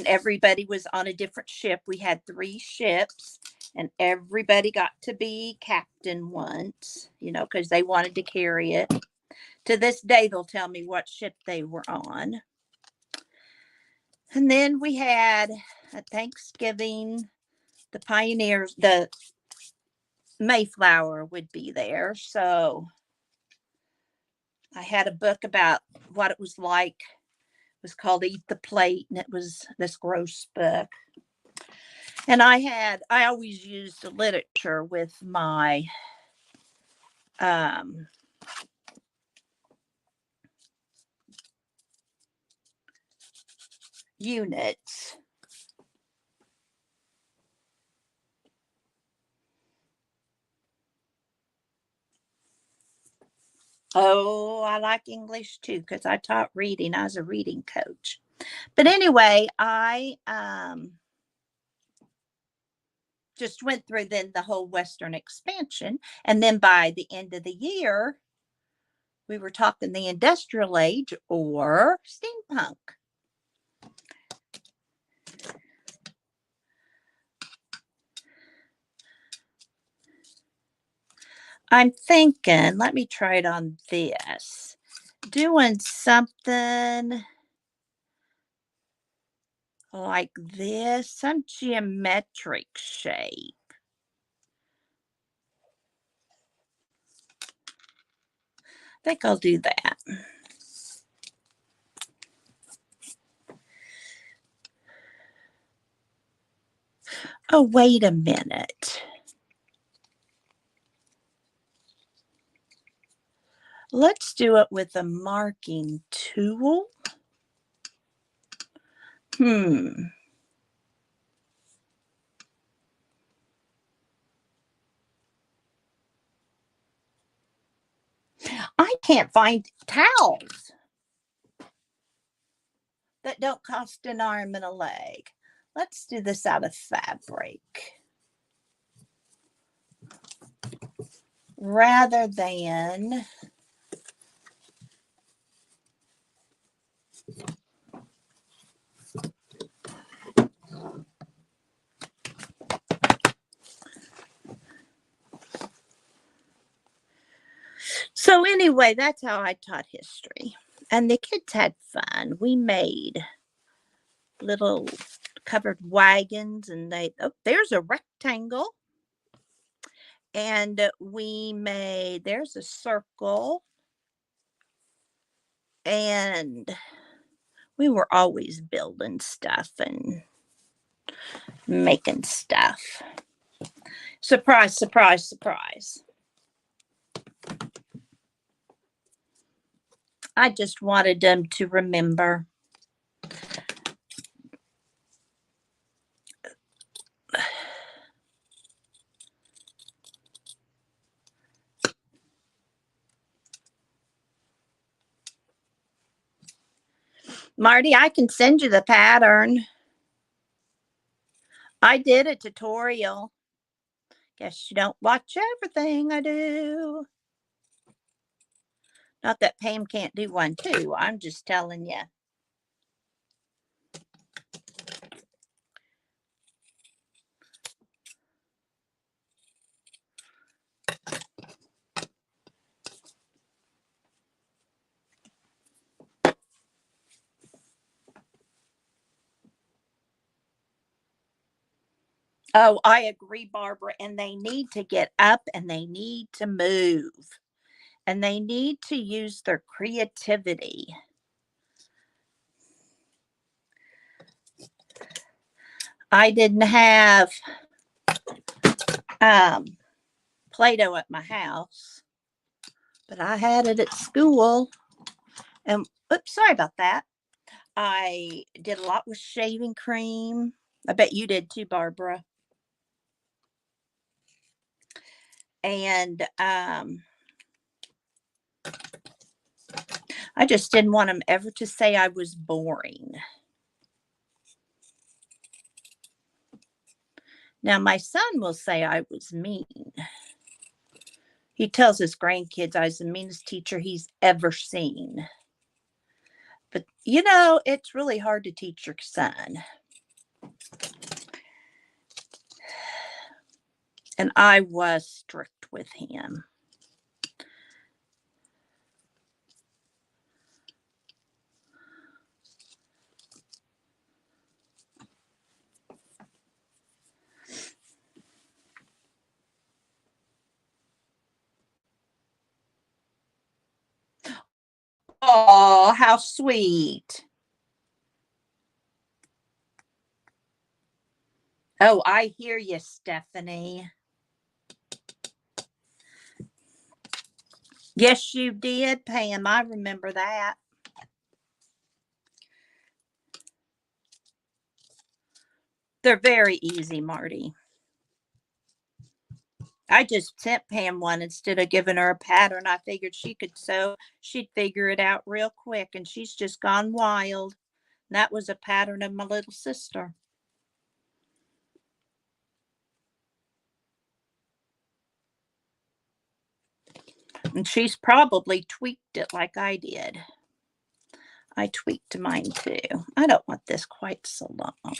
Speaker 1: everybody was on a different ship. We had 3 ships and everybody got to be captain once, you know, because they wanted to carry it. To this day, they'll tell me what ship they were on. And then we had at Thanksgiving, the pioneers, the Mayflower would be there. So I had a book about what it was like. It was called Eat the Plate, and it was this gross book. And I always used literature with my units. Oh, I like English too because I taught reading. I was a reading coach. But anyway, I just went through then the whole Western expansion. And then by the end of the year, we were talking the industrial age or steampunk. I'm thinking, let me try it on this. Doing something like this, some geometric shape. I think I'll do that. Oh, wait a minute. Let's do it with a marking tool. I can't find towels that don't cost an arm and a leg. Let's do this out of fabric. Rather than so anyway, that's how I taught history. And the kids had fun. We made little covered wagons and there's a rectangle. And there's a circle. And we were always building stuff and making stuff. Surprise, surprise, surprise. I just wanted them to remember. Marty, I can send you the pattern. I did a tutorial. Guess you don't watch everything I do. Not that Pam can't do one too. I'm just telling you. Oh, I agree, Barbara. And they need to get up and they need to move. And they need to use their creativity. I didn't have Play-Doh at my house, but I had it at school. And oops, sorry about that. I did a lot with shaving cream. I bet you did too, Barbara. And I just didn't want them ever to say I was boring. Now, my son will say I was mean. He tells his grandkids I was the meanest teacher he's ever seen. But, you know, it's really hard to teach your son. And I was strict with him. Oh, how sweet. Oh, I hear you, Stephanie. Yes, you did, Pam. I remember that. They're very easy, Marty. I just sent Pam one instead of giving her a pattern. I figured she could sew. She'd figure it out real quick, and she's just gone wild. That was a pattern of my little sister. And she's probably tweaked it like I did. I tweaked mine too. I don't want this quite so long.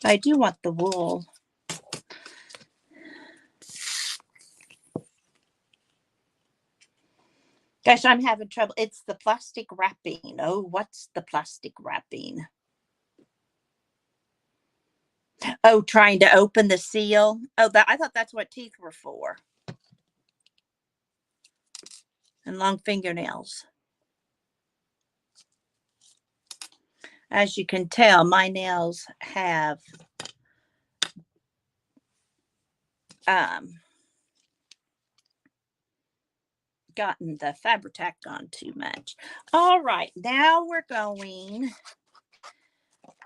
Speaker 1: I do want the wool. Gosh, I'm having trouble. It's the plastic wrapping. Oh, what's the plastic wrapping? Oh, trying to open the seal. Oh, I thought that's what teeth were for. And long fingernails. As you can tell, my nails have gotten the Fabri-Tac on too much. All right, now we're going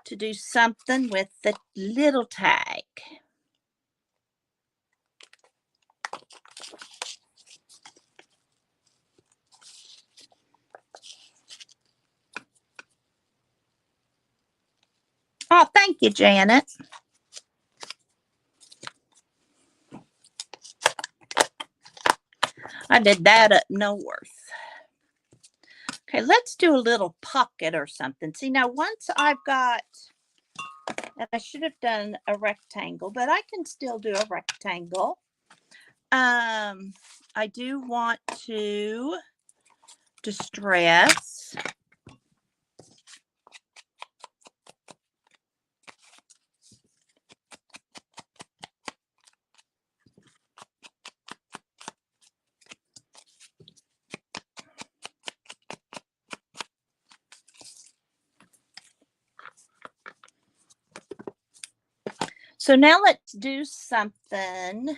Speaker 1: to do something with the little tag. Oh, thank you, Janet. I did that up north. Okay, let's do a little pocket or something. See, now once I've got, and I should have done a rectangle, but I can still do a rectangle. I do want to distress. So now let's do something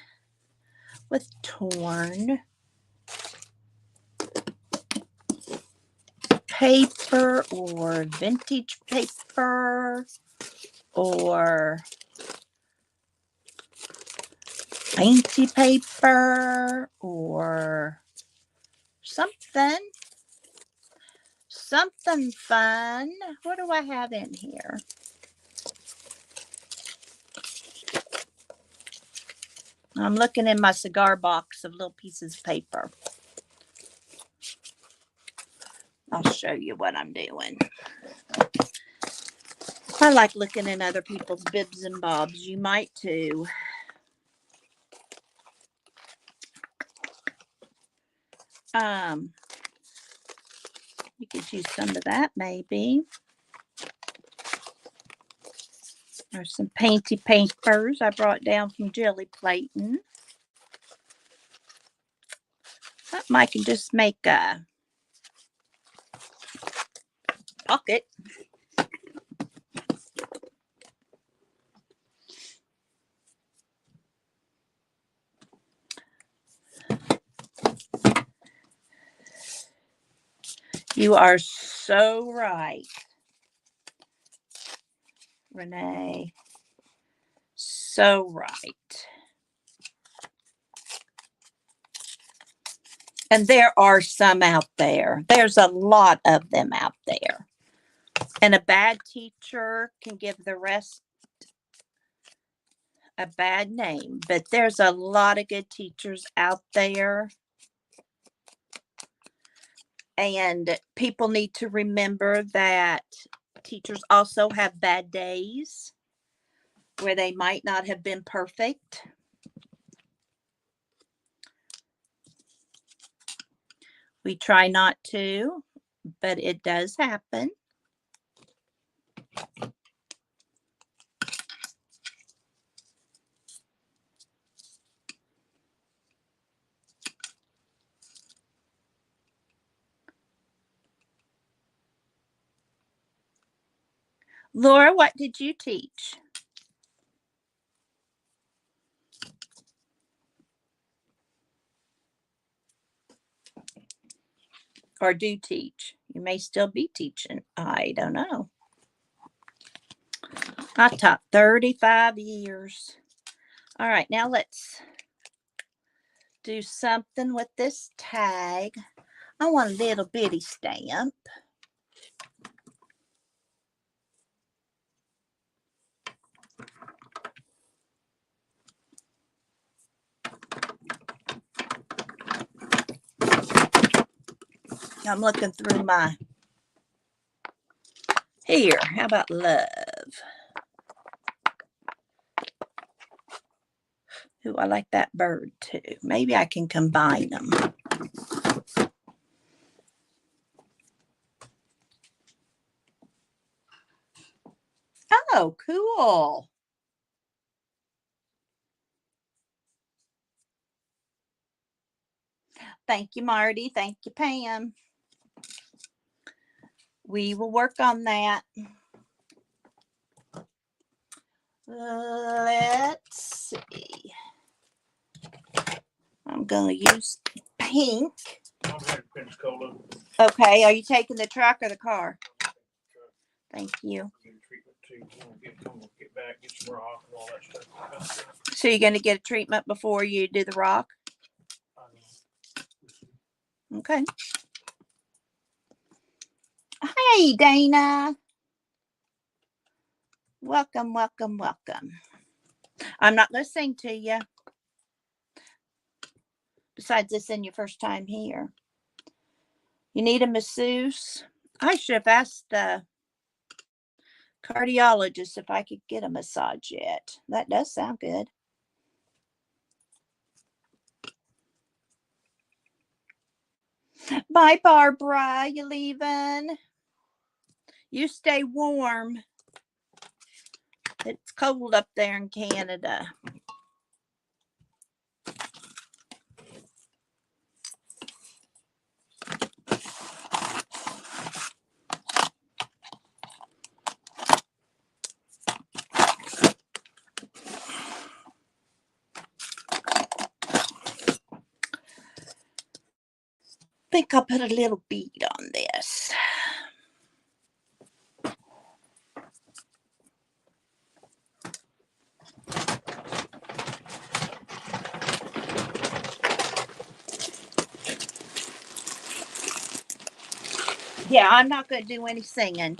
Speaker 1: with torn paper or vintage paper or painty paper or something fun. What do I have in here? I'm looking in my cigar box of little pieces of paper. I'll show you what I'm doing. I like looking in other people's bibs and bobs. You might too. You could use some of that maybe. There's some painty papers I brought down from jelly plating. Something I can just make a pocket. You are so right, Renee. So right. And there are some out there. There's a lot of them out there. And a bad teacher can give the rest a bad name, but there's a lot of good teachers out there. And people need to remember that teachers also have bad days where they might not have been perfect. We try not to, but it does happen. Laura, what did you teach? Or do teach? You may still be teaching. I don't know. I taught 35 years. All right, now let's do something with this tag. I want a little bitty stamp. I'm looking through my, here, how about love? Ooh, I like that bird too. Maybe I can combine them. Oh, cool. Thank you, Marty. Thank you, Pam. We will work on that. Let's see. I'm going to use pink. Okay, are you taking the truck or the car? Thank you. So you're going to get a treatment before you do the rock? Okay. Hey, Dana. Welcome, welcome, welcome. I'm not going to sing to you. Besides, this isn't your first time here. You need a masseuse? I should have asked the cardiologist if I could get a massage yet. That does sound good. Bye, Barbara. You leaving? You stay warm. It's cold up there in Canada. I think I'll put a little bead on this. Yeah, I'm not going to do any singing.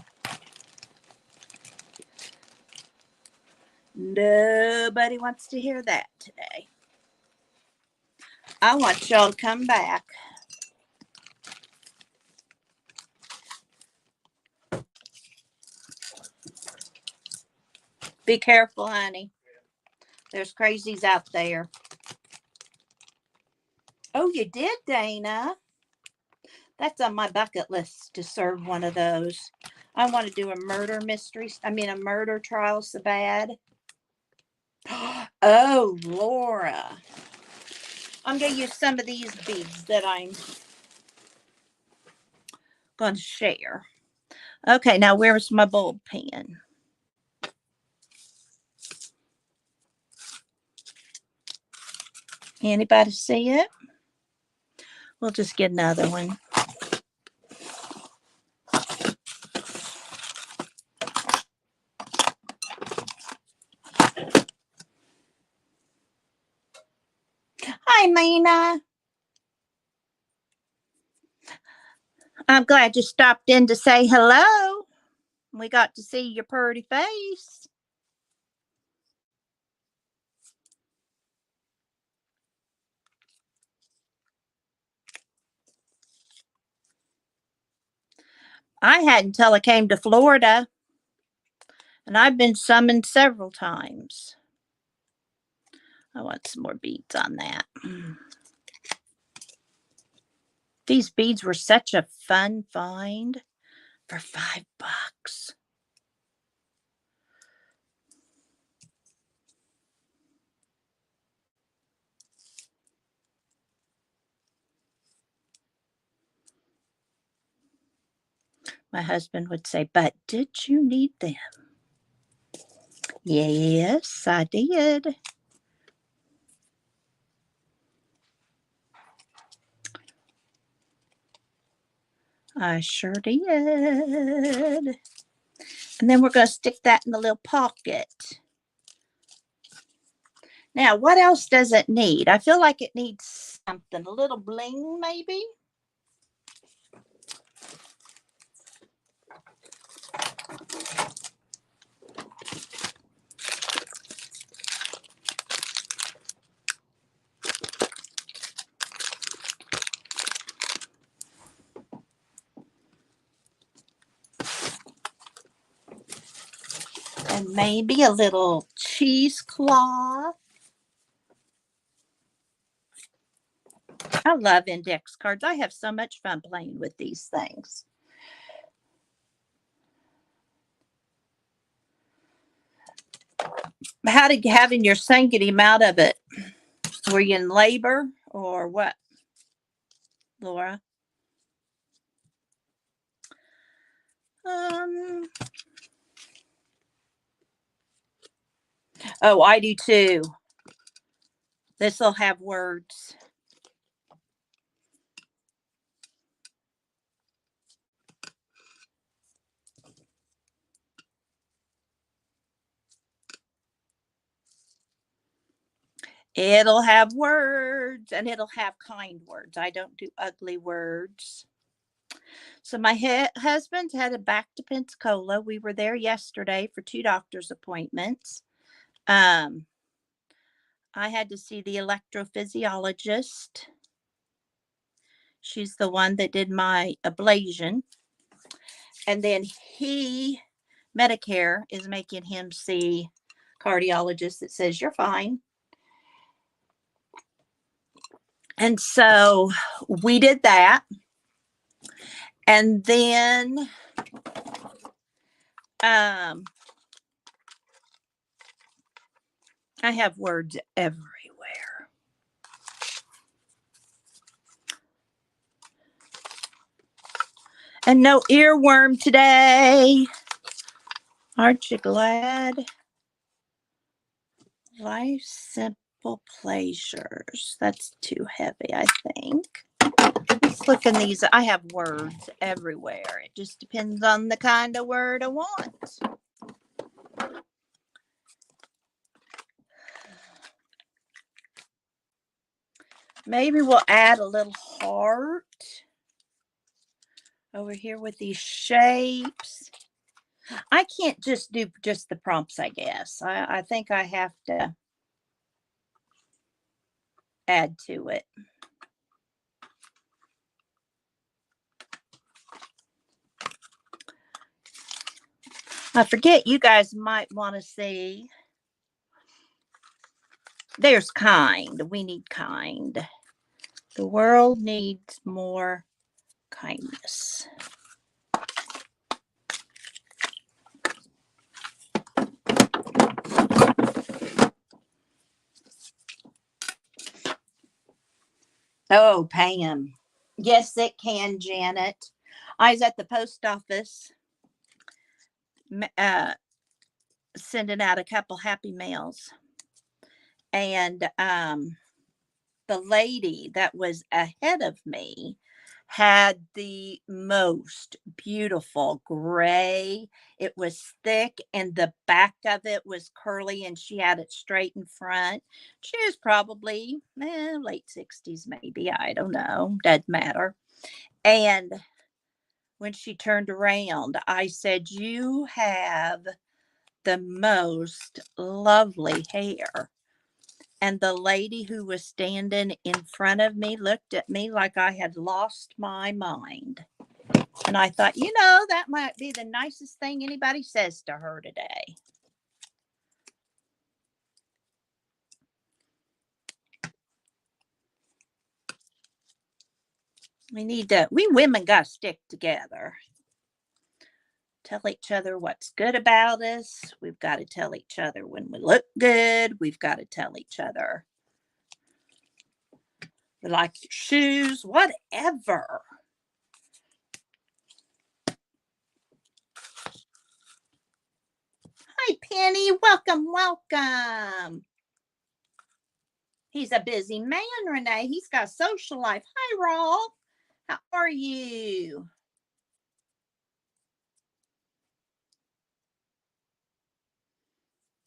Speaker 1: Nobody wants to hear that today. I want y'all to come back. Be careful, honey. There's crazies out there. Oh, you did, Dana? That's on my bucket list to serve one of those. I want to do a murder mystery. I mean, a murder trial so bad. Oh, Laura. I'm going to use some of these beads that I'm going to share. Okay, now where's my bulb pen? Anybody see it? We'll just get another one. Hi, Mina. I'm glad you stopped in to say hello. We got to see your pretty face. I hadn't until I came to Florida, and I've been summoned several times. I want some more beads on that. These beads were such a fun find for $5. My husband would say, but did you need them? Yes, I did. I sure did. And then we're going to stick that in the little pocket. Now, what else does it need? I feel like it needs something, a little bling maybe. And maybe a little cheesecloth. I love index cards. I have so much fun playing with these things. How did having your son get him out of it? Were you in labor or what, Laura? Oh, I do too. This will have words. It'll have words, and it'll have kind words. I don't do ugly words. So my husband's headed back to Pensacola. We were there yesterday for 2 doctor's appointments. I had to see the electrophysiologist. She's the one that did my ablation. And then Medicare is making him see cardiologist that says you're fine. And so we did that. And then I have words everywhere. And no earworm today. Aren't you glad? Life's simple pleasures. That's too heavy, I think. Let's look in these. I have words everywhere. It just depends on the kind of word I want. Maybe we'll add a little heart over here with these shapes. I can't just do just the prompts, I guess. I think I have to add to it. I forget, you guys might want to see. There's kind. We need kind. The world needs more kindness. Oh, Pam. Yes, it can, Janet. I was at the post office sending out a couple happy mails. And the lady that was ahead of me had the most beautiful gray. It was thick and the back of it was curly and she had it straight in front. She was probably late 60s, maybe. I don't know. Doesn't matter. And when she turned around, I said, you have the most lovely hair. And the lady who was standing in front of me looked at me like I had lost my mind. And I thought, you know, that might be the nicest thing anybody says to her today. We women got to stick together. Tell each other what's good about us. We've got to tell each other when we look good. We've got to tell each other we like your shoes, whatever. Hi, Penny. Welcome, welcome. He's a busy man, Renee. He's got a social life. Hi, Rolf. How are you?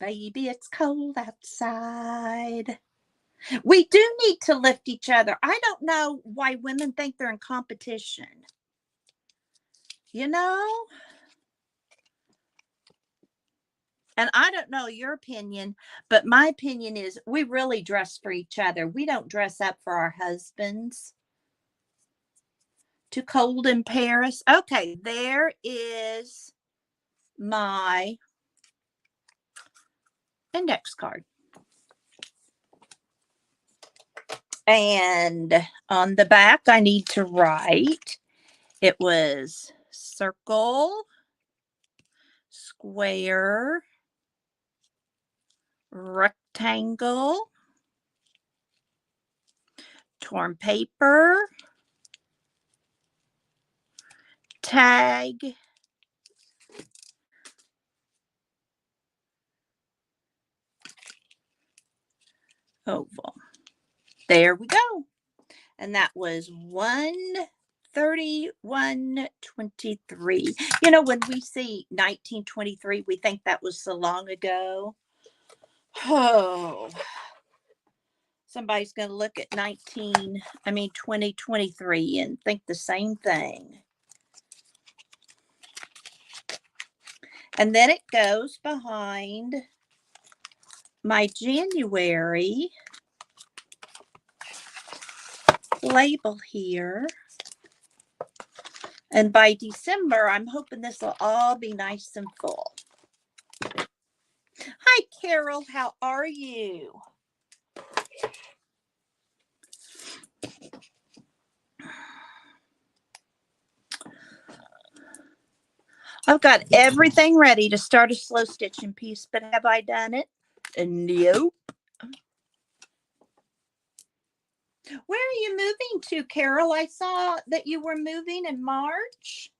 Speaker 1: Baby, it's cold outside. We do need to lift each other. I don't know why women think they're in competition. You know? And I don't know your opinion, but my opinion is we really dress for each other. We don't dress up for our husbands. Too cold in Paris. Okay, there is my index card. And on the back, I need to write, it was circle, square, rectangle, torn paper, tag, oval. There we go. And that was 131.23. You know, when we see 1923, we think that was so long ago. Oh, somebody's going to look at 2023 and think the same thing. And then it goes behind my January label here. And by December, I'm hoping this will all be nice and full. Hi, Carol. How are you? I've got everything ready to start a slow stitching piece, but have I done it? Nope. Where are you moving to, Carol? I saw that you were moving in March.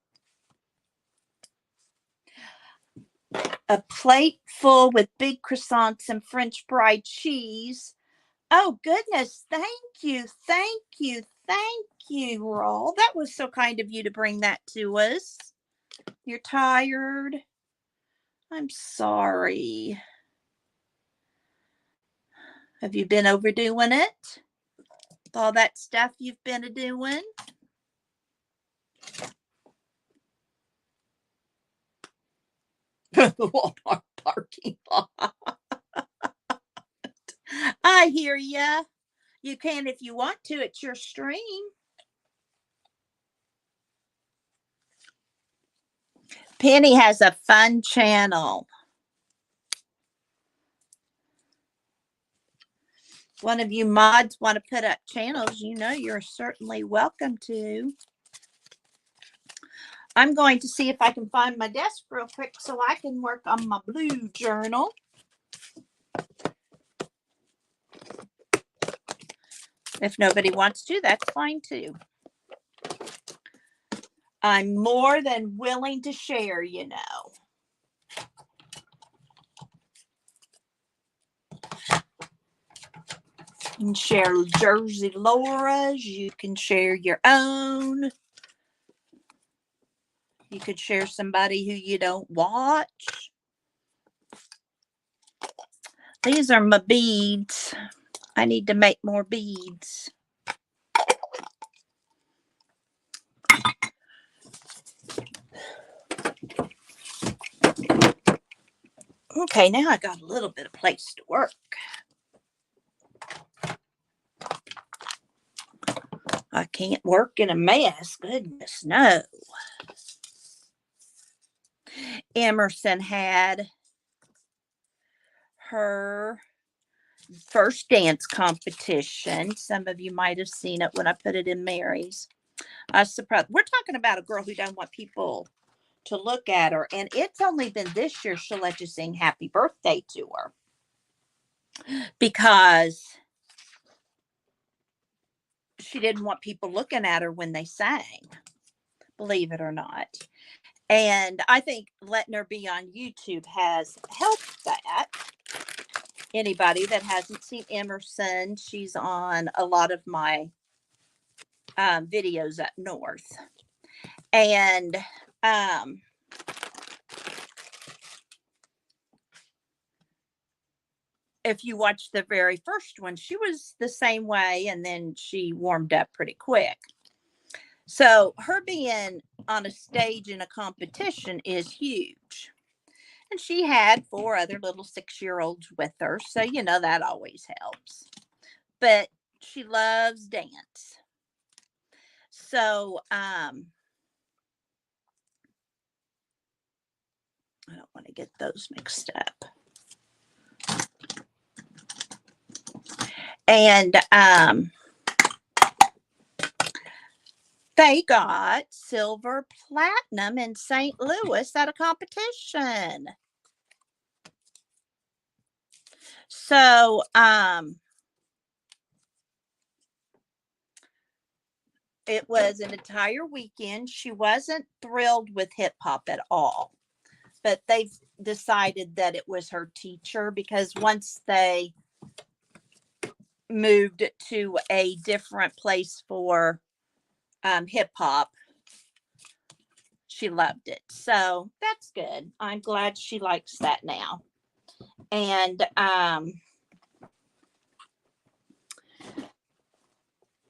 Speaker 1: A plate full with big croissants and French fried cheese. Oh, goodness. Thank you. Thank you. Thank you, Roll. That was so kind of you to bring that to us. You're tired. I'm sorry. Have you been overdoing it? All that stuff you've been doing? The Walmart parking lot. I hear ya. You can if you want to. It's your stream. Penny has a fun channel. One of you mods want to put up channels, you know you're certainly welcome to. I'm going to see if I can find my desk real quick so I can work on my blue journal. If nobody wants to, that's fine too. I'm more than willing to share, you know. You can share Jersey Laura's. You can share your own. You could share somebody who you don't watch. These are my beads. I need to make more beads. Okay, now I got a little bit of place to work. I can't work in a mess. Goodness, no. Emerson had her first dance competition. Some of you might have seen it when I put it in Mary's. Surprise. We're talking about a girl who doesn't want people to look at her. And it's only been this year she'll let you sing happy birthday to her. Because she didn't want people looking at her when they sang, believe it or not. And I think letting her be on YouTube has helped that. Anybody that hasn't seen Emerson, she's on a lot of my videos up north. And if you watch the very first one, she was the same way, and then she warmed up pretty quick. So her being on a stage in a competition is huge. And she had 4 other little 6-year-olds with her. So, you know, that always helps. But she loves dance. So, I don't want to get those mixed up. And they got silver platinum in St. Louis at a competition. So, it was an entire weekend. She wasn't thrilled with hip hop at all, but they've decided that it was her teacher, because once they moved to a different place for hip hop, she loved it. So that's good. I'm glad she likes that now. And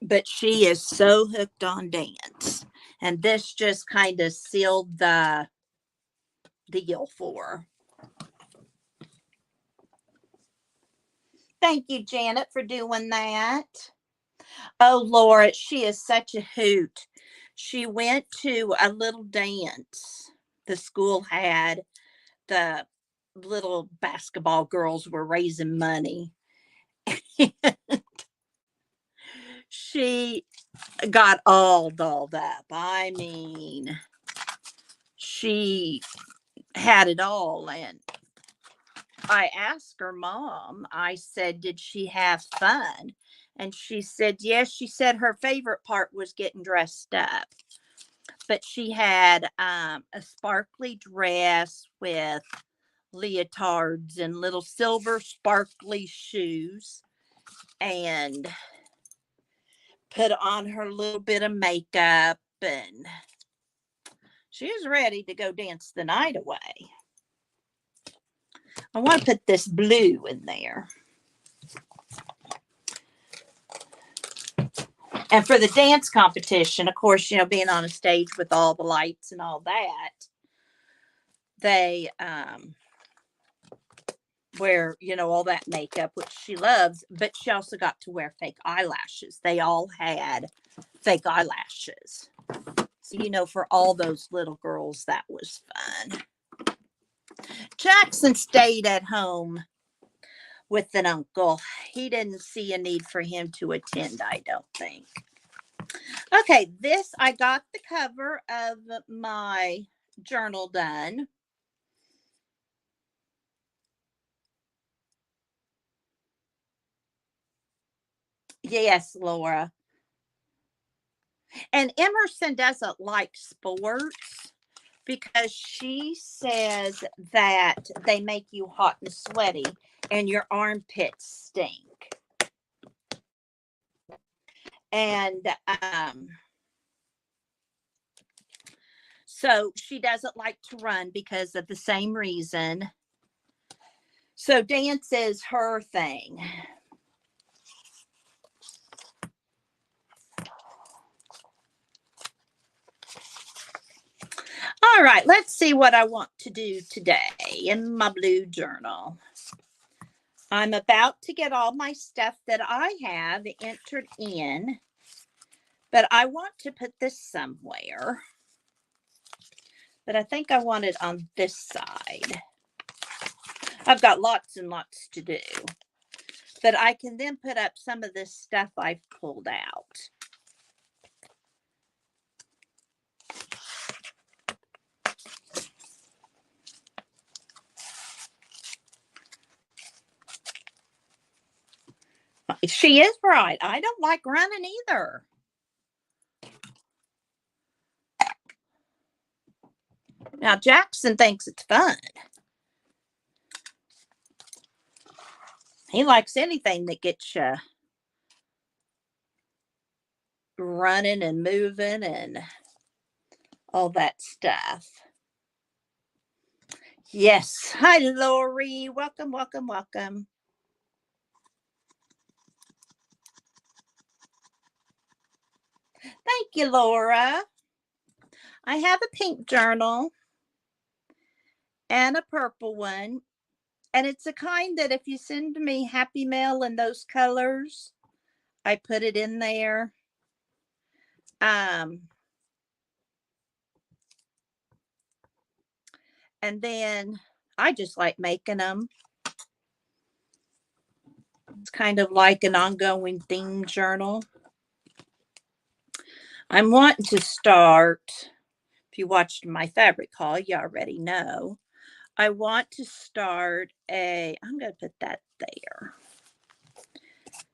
Speaker 1: but she is so hooked on dance, and this just kind of sealed the deal for her. Thank you, Janet, for doing that. Oh, Laura, she is such a hoot. She went to a little dance the school had. The little basketball girls were raising money. She got all dolled up. I mean, she had it all. And I asked her mom, I said, did she have fun? And she said, yes. She said her favorite part was getting dressed up. But she had a sparkly dress with leotards and little silver sparkly shoes, and put on her little bit of makeup, and she was ready to go dance the night away. I want to put this blue in there. And for the dance competition, of course, you know, being on a stage with all the lights and all that, they wear, you know, all that makeup, which she loves, but she also got to wear fake eyelashes. They all had fake eyelashes. So, you know, for all those little girls, that was fun. Jackson stayed at home with an uncle. He didn't see a need for him to attend, I don't think. Okay, this, I got the cover of my journal done. Yes, Laura. And Emerson doesn't like sports because she says that they make you hot and sweaty and your armpits stink. And so she doesn't like to run because of the same reason. So dance is her thing. All right, let's see what I want to do today in my blue journal. I'm about to get all my stuff that I have entered in, but I want to put this somewhere. but I think I want it on this side. I've got lots and lots to do, but I can then put up some of this stuff I've pulled out. She is right. I don't like running either. Now, Jackson thinks it's fun. He likes anything that gets you running and moving and all that stuff. Yes. Hi, Lori. Welcome, welcome, welcome. Thank you, Laura. I have a pink journal and a purple one. And it's a kind that if you send me Happy Mail in those colors, I put it in there. And then I just like making them. It's kind of like an ongoing theme journal. I'm wanting to start, if you watched my fabric haul, you already know. I want to start I'm going to put that there,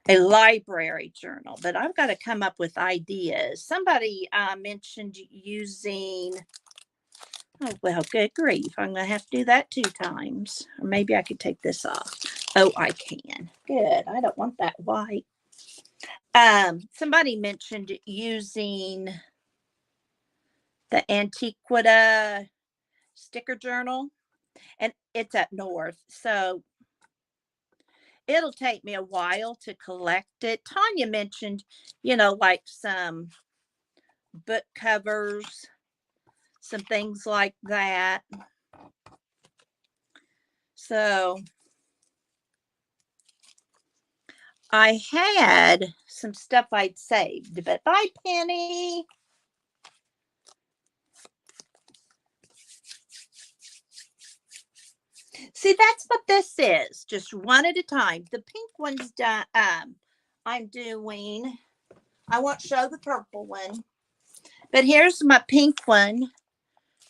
Speaker 1: a library journal, but I've got to come up with ideas. Somebody mentioned using, oh, well, good grief. I'm going to have to do that 2 times. Or maybe I could take this off. Oh, I can. Good. I don't want that white. Somebody mentioned using the Antiquita sticker journal, and it's up north, so it'll take me a while to collect it. Tanya mentioned, like some book covers, some things like that. So I had some stuff I'd saved, but bye, Penny. See, that's what this is, just one at a time. The pink one's done. I won't show the purple one, but here's my pink one,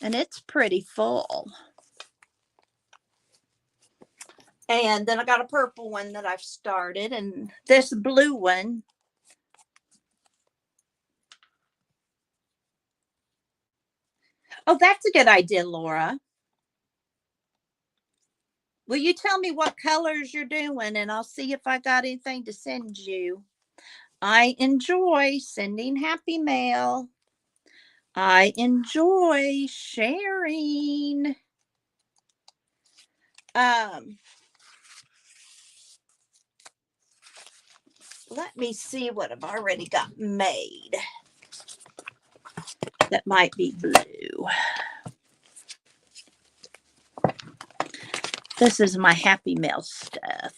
Speaker 1: and it's pretty full. And then I got a purple one that I've started, and this blue one. Oh, that's a good idea, Laura. Will you tell me what colors you're doing, and I'll see if I got anything to send you. I enjoy sending Happy Mail. I enjoy sharing. Let me see what I've already got made. That might be blue. This is my Happy Mail stuff.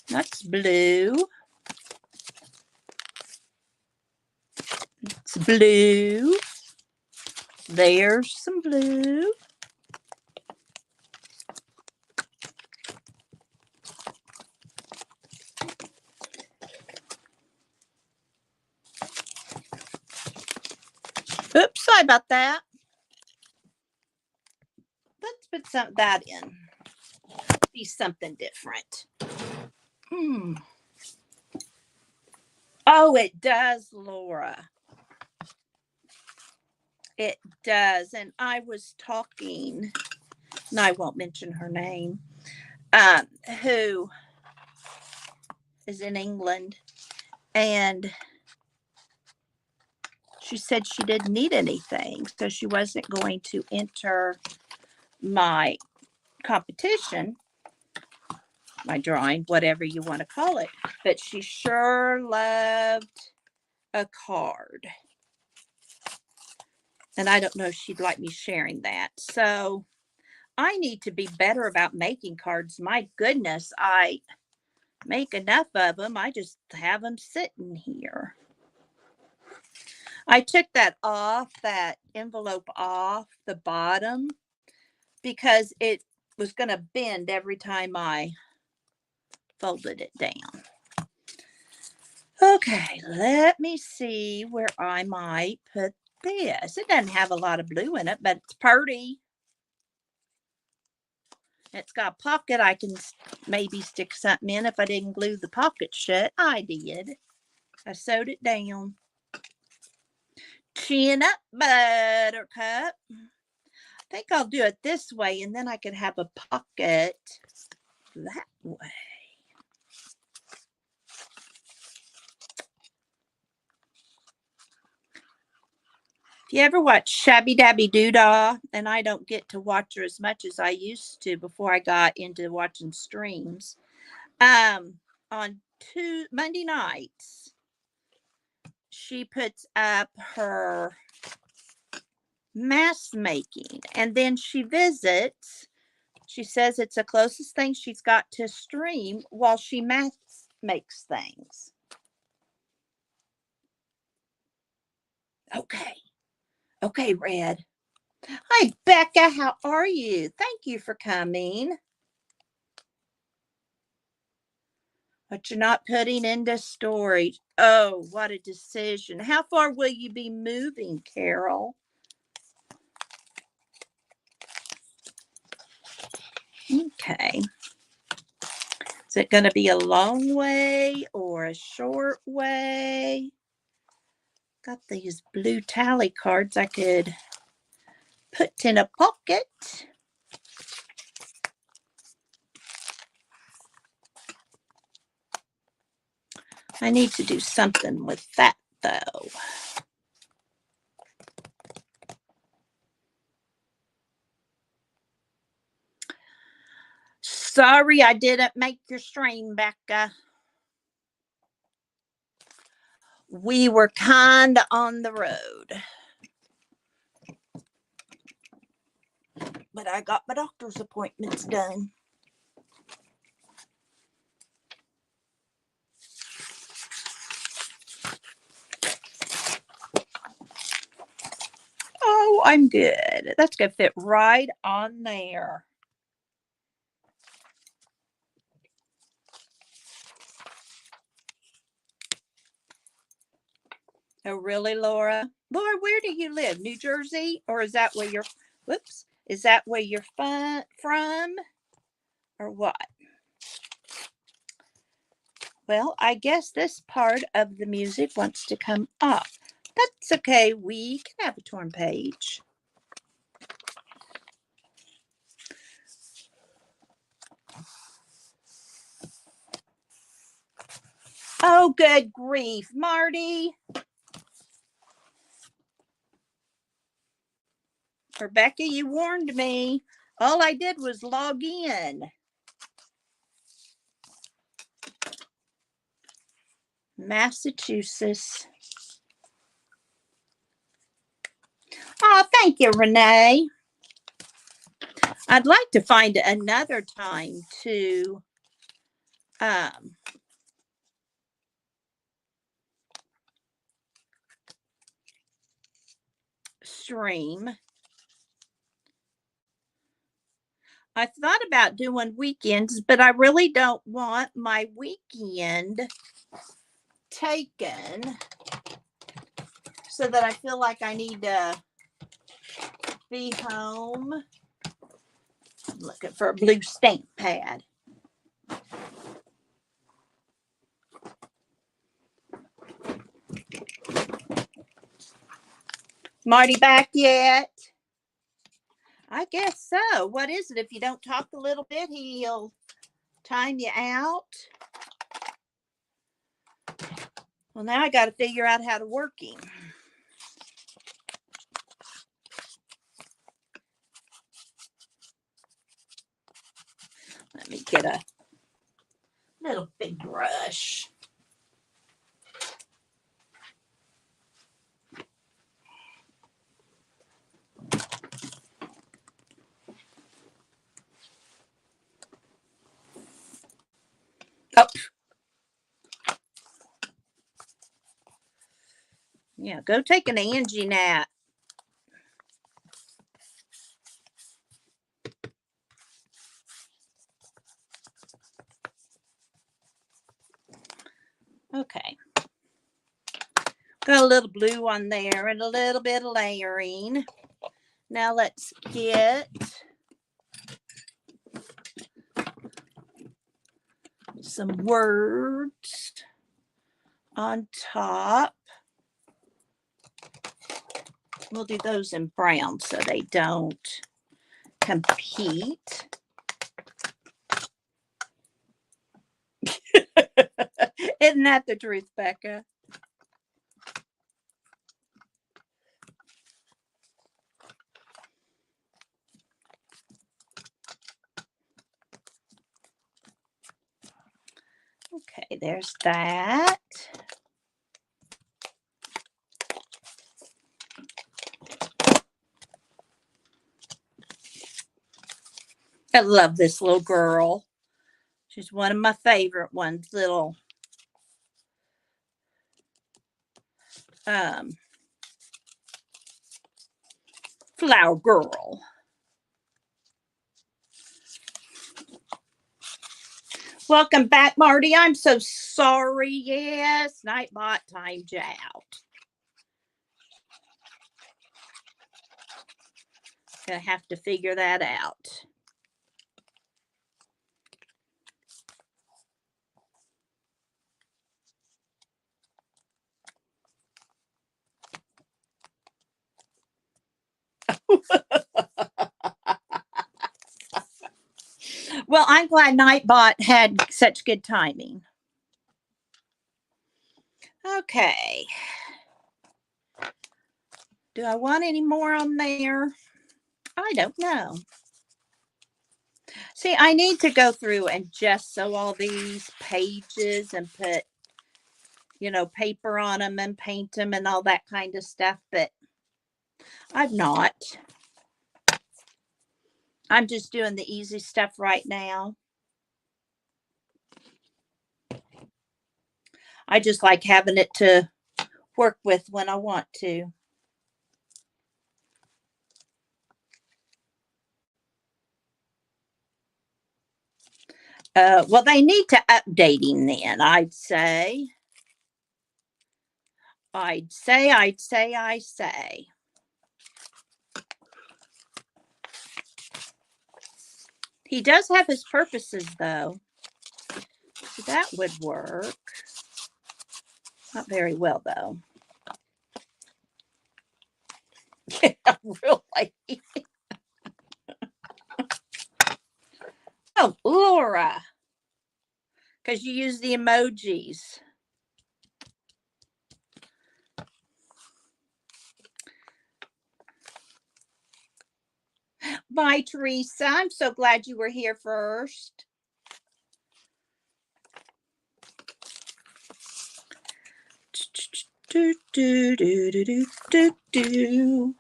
Speaker 1: That's blue. It's blue. There's some blue. Oops, sorry about that. Let's put that in. Be something different. Oh, it does, Laura. It does. And I was talking, and I won't mention her name, who is in England, and she said she didn't need anything, so she wasn't going to enter my competition, my drawing, whatever you want to call it, but she sure loved a card. And I don't know if she'd like me sharing that. So I need to be better about making cards. My goodness, I make enough of them. I just have them sitting here. I took that envelope off the bottom because it was going to bend every time I folded it down. Okay, let me see where I might put this. It doesn't have a lot of blue in it, but it's pretty. It's got a pocket. I can maybe stick something in if I didn't glue the pocket shut. I did. I sewed it down. Chin up, Buttercup. I think I'll do it this way, and then I could have a pocket that way. If you ever watch Shabby Dabby Doodah, and I don't get to watch her as much as I used to before I got into watching streams, on Monday nights, she puts up her mask making, and then she visits. She says it's the closest thing she's got to stream while she makes things. Okay, Red. Hi, Becca. How are you? Thank you for coming. But you're not putting into storage. Oh, what a decision. How far will you be moving, Carol? Okay. Is it going to be a long way or a short way? Got these blue tally cards I could put in a pocket. I need to do something with that, though. Sorry I didn't make your stream, Becca. We were kind of on the road. But I got my doctor's appointments done. Oh, I'm good. That's going to fit right on there. Oh, really, Laura? Laura, where do you live? New Jersey? Or is that where you're, whoops, is that where you're from? Or what? Well, I guess this part of the music wants to come up. That's okay. We can have a torn page. Oh, good grief, Marty. Rebecca, you warned me. All I did was log in. Massachusetts. Oh, thank you, Renee. I'd like to find another time to stream. I thought about doing weekends, but I really don't want my weekend taken so that I feel like I need to be home. I'm looking for a blue stamp pad. Marty back yet? I guess so. What is it? If you don't talk a little bit, he'll time you out. Well, now I got to figure out how to work him. Let me get a little big brush. Oh. Yeah, go take an Angie nap. Okay. Got a little blue on there and a little bit of layering. Now let's get some words on top. We'll do those in brown so they don't compete. Isn't that the truth, Becca? Okay, there's that. I love this little girl. She's one of my favorite ones, little flower girl. Welcome back, Marty. I'm so sorry. Yes, Nightbot timed you out. Gonna have to figure that out. Well, I'm glad Nightbot had such good timing. Okay. Do I want any more on there? I don't know. See, I need to go through and just sew all these pages and put, paper on them and paint them and all that kind of stuff, but I've not. I'm just doing the easy stuff right now. I just like having it to work with when I want to. Well, they need to updating then, I'd say. He does have his purposes, though. So that would work. Not very well, though. Really? Oh, Laura. Because you use the emojis. Bye, Teresa. I'm so glad you were here first. Do do do do do do do.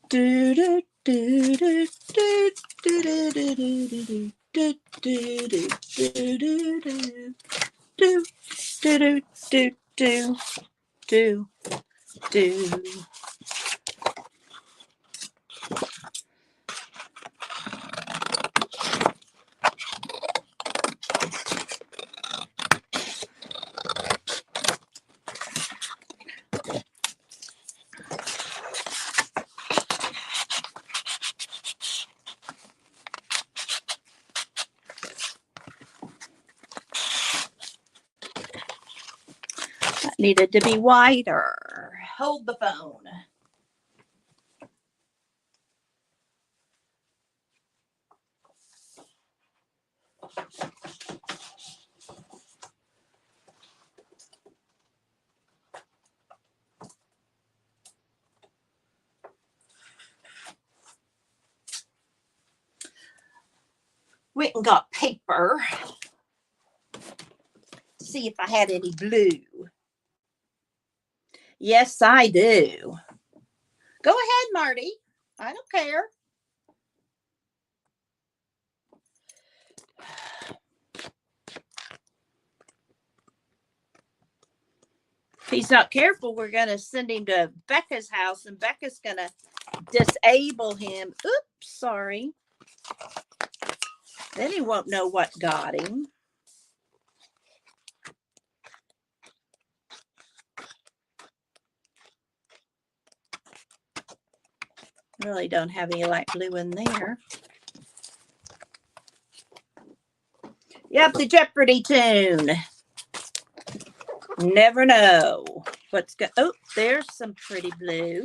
Speaker 1: Do do do do do do do do do do do do do. That needed to be wider. Hold the phone. Went and got paper. See if I had any blue. Yes, I do. Go ahead, Marty. I don't care. If he's not careful, we're going to send him to Becca's house, and Becca's going to disable him. Oops, sorry. Then he won't know what got him. Really don't have any light blue in there. Yep, the Jeopardy tune. Never know what's good. Oh, there's some pretty blue.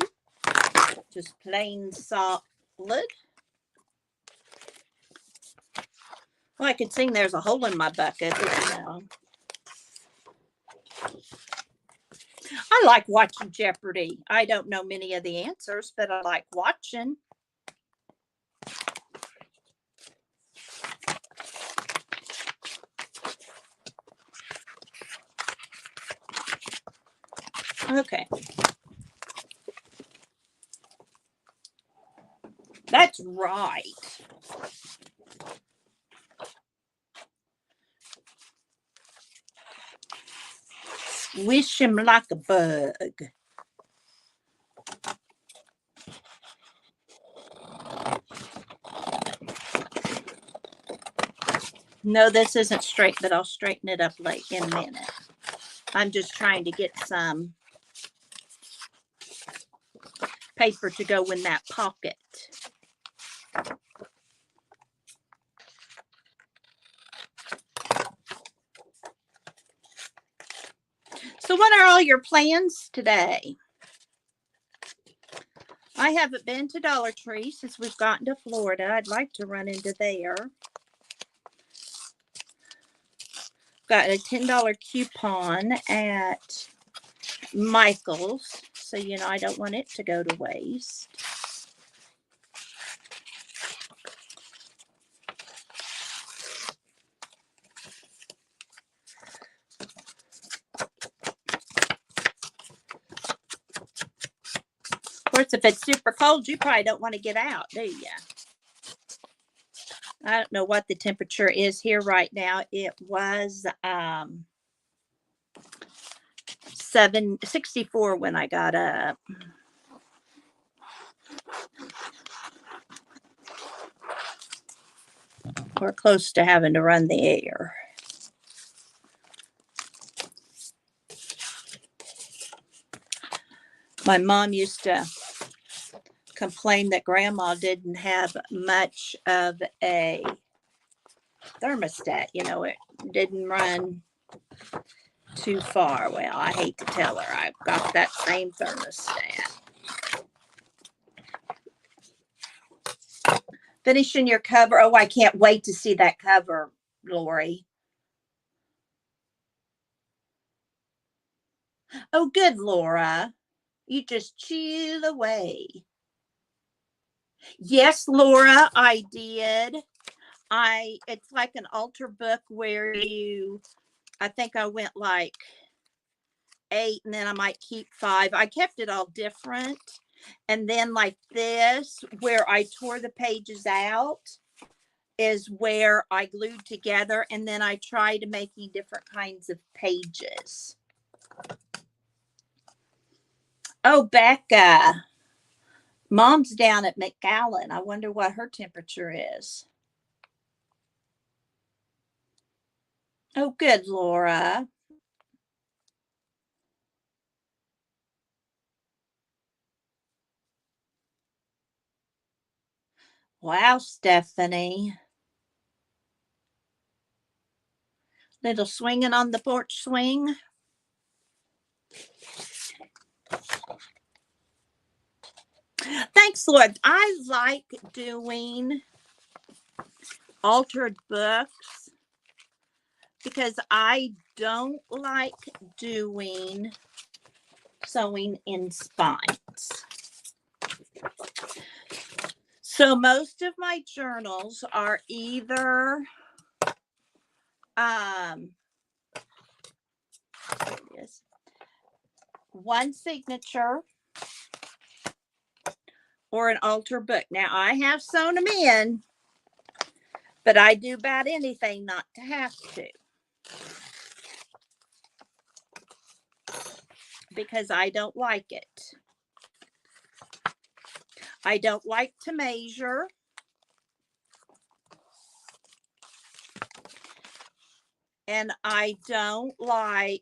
Speaker 1: Just plain solid. Well, I could sing There's a Hole in My Bucket, but you know. I like watching Jeopardy. I don't know many of the answers, but I like watching. Okay. That's right. Swish him like a bug. No, this isn't straight, but I'll straighten it up late in a minute. I'm just trying to get some paper to go in that pocket. So what are all your plans today? I haven't been to Dollar Tree since we've gotten to Florida. I'd like to run into there. Got a $10 coupon at Michael's. So, you know, I don't want it to go to waste. Of course, if it's super cold, you probably don't want to get out, do you? I don't know what the temperature is here right now. It was 64 when I got up. We're close to having to run the air. My mom used to complain that grandma didn't have much of a thermostat. You know, it didn't run too far. Well, I hate to tell her, I've got that same thermostat. Finishing your cover. Oh, I can't wait to see that cover, Lori. Oh, good, Laura. You just chill away. Yes, Laura, I did. It's like an altar book where I think I went like 8 and then I might keep 5. I kept it all different. And then like this, where I tore the pages out, is where I glued together. And then I tried making different kinds of pages. Oh, Becca. Mom's down at McAllen. I wonder what her temperature is. Oh, good, Laura. Wow, Stephanie. Little swinging on the porch swing. Thanks, Lord. I like doing altered books because I don't like doing sewing in spines. So most of my journals are either one signature or an altar book. Now I have sewn them in, but I do about anything not to have to. because I don't like it. I don't like to measure. And I don't like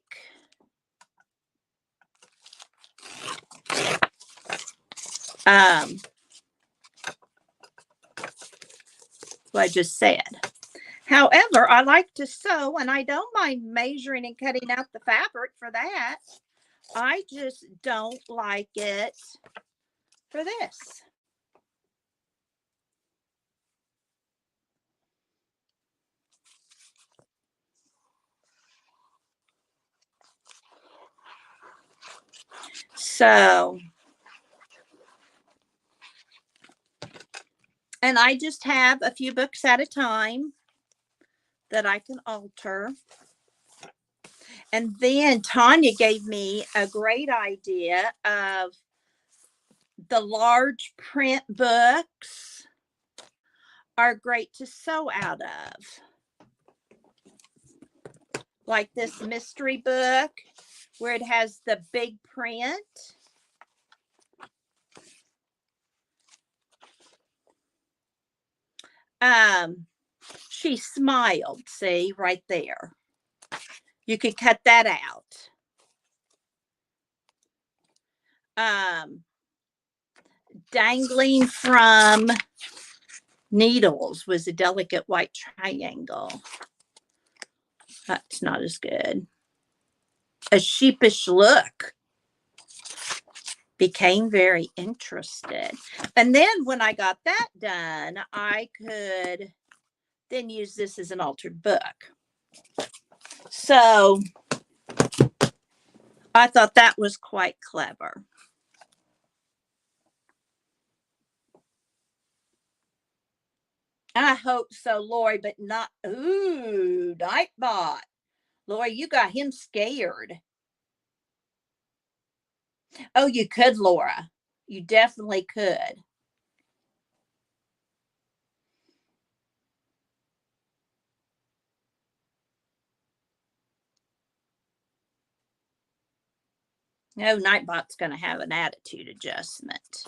Speaker 1: what I just said. However, I like to sew, and I don't mind measuring and cutting out the fabric for that. I just don't like it for this. So, and I just have a few books at a time that I can alter. And then Tanya gave me a great idea of the large print books are great to sew out of. Like this mystery book where it has the big print. She smiled, see, right there. You could cut that out. Dangling from needles was a delicate white triangle. That's not as good. A sheepish look. Became very interested. And then when I got that done, I could then use this as an altered book. So I thought that was quite clever. I hope so, Lori, but not, ooh, Nightbot. Lori, you got him scared. Oh, you could, Laura. You definitely could. No, Nightbot's going to have an attitude adjustment.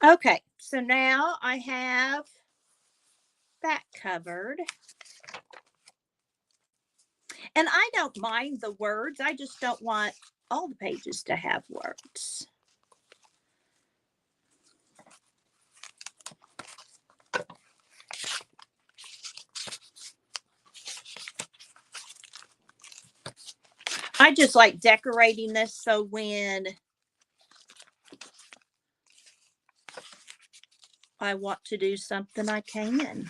Speaker 1: Okay, so now I have that covered. And I don't mind the words. I just don't want all the pages to have words. I just like decorating this so when I want to do something, I can.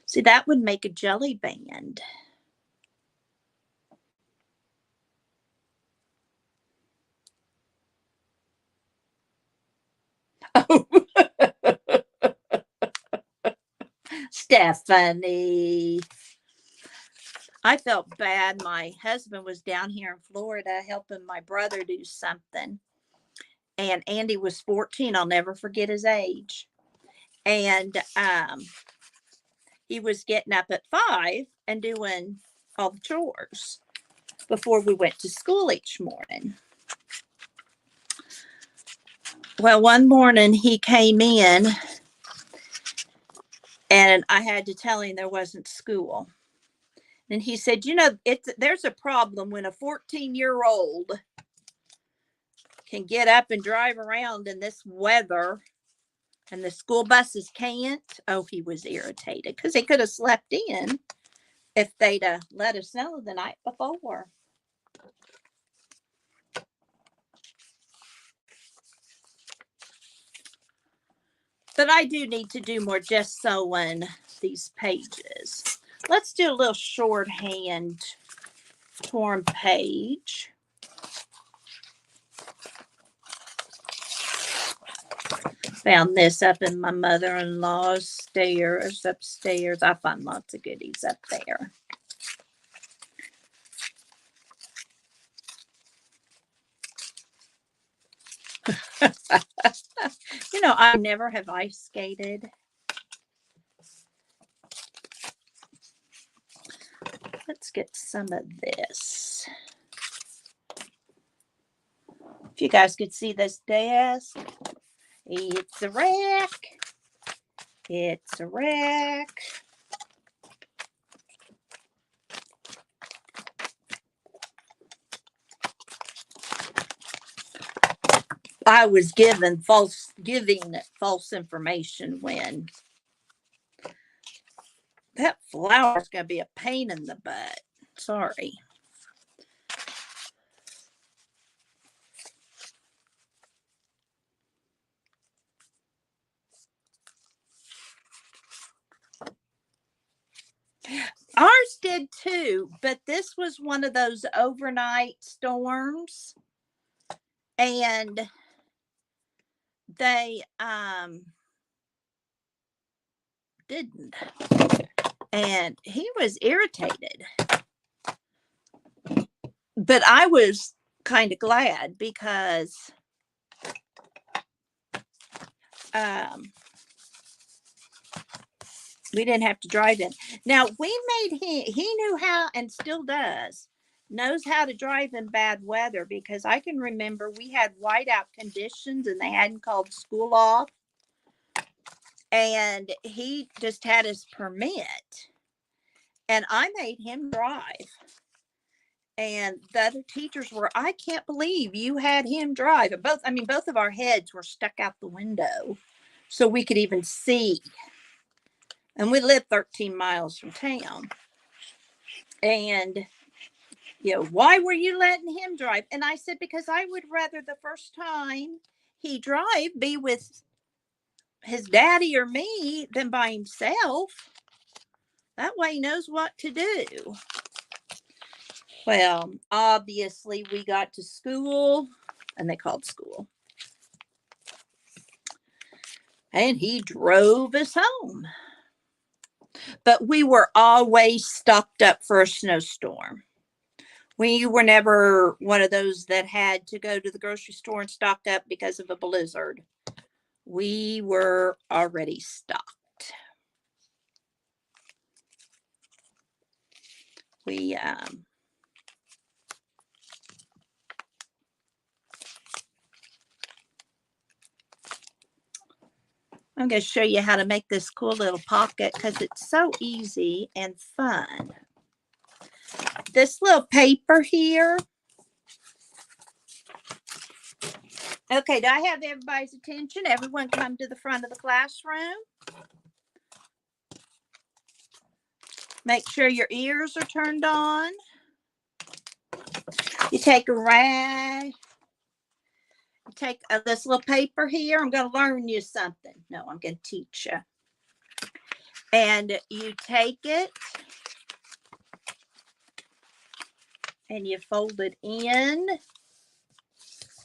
Speaker 1: See, that would make a jelly band. Oh. Stephanie. I felt bad. My husband was down here in Florida helping my brother do something. And Andy was 14. I'll never forget his age. And he was getting up at 5 and doing all the chores before we went to school each morning. Well, one morning he came in and I had to tell him there wasn't school. And he said, you know, there's a problem when a 14-year-old can get up and drive around in this weather and the school buses can't. Oh, he was irritated because he could have slept in if they'd let us know the night before. But I do need to do more just sewing these pages. Let's do a little shorthand torn page. Found this up in my mother-in-law's stairs upstairs. I find lots of goodies up there. You know, I never have ice skated. Let's get some of this. If you guys could see this desk, it's a wreck. It's a wreck. I was giving false information when that flower's gonna be a pain in the butt. Sorry. Ours did too, but this was one of those overnight storms, and they didn't. And he was irritated. But I was kind of glad because we didn't have to drive in. Now, we made he knew how, and still knows how to drive in bad weather, because I can remember we had whiteout conditions and they hadn't called school off. And he just had his permit. And I made him drive. And the other teachers were, I can't believe you had him drive. And both of our heads were stuck out the window so we could even see. And we lived 13 miles from town. And, why were you letting him drive? And I said, because I would rather the first time he drive be with his daddy or me than by himself. That way he knows what to do. Well, obviously we got to school, and they called school. And he drove us home. But we were always stocked up for a snowstorm. We were never one of those that had to go to the grocery store and stock up because of a blizzard. We were already stocked. I'm going to show you how to make this cool little pocket because it's so easy and fun. This little paper here. Okay, do I have everybody's attention? Everyone come to the front of the classroom. Make sure your ears are turned on. You take a rag. You take this little paper here. I'm going to learn you something. No, I'm going to teach you. And you take it and you fold it in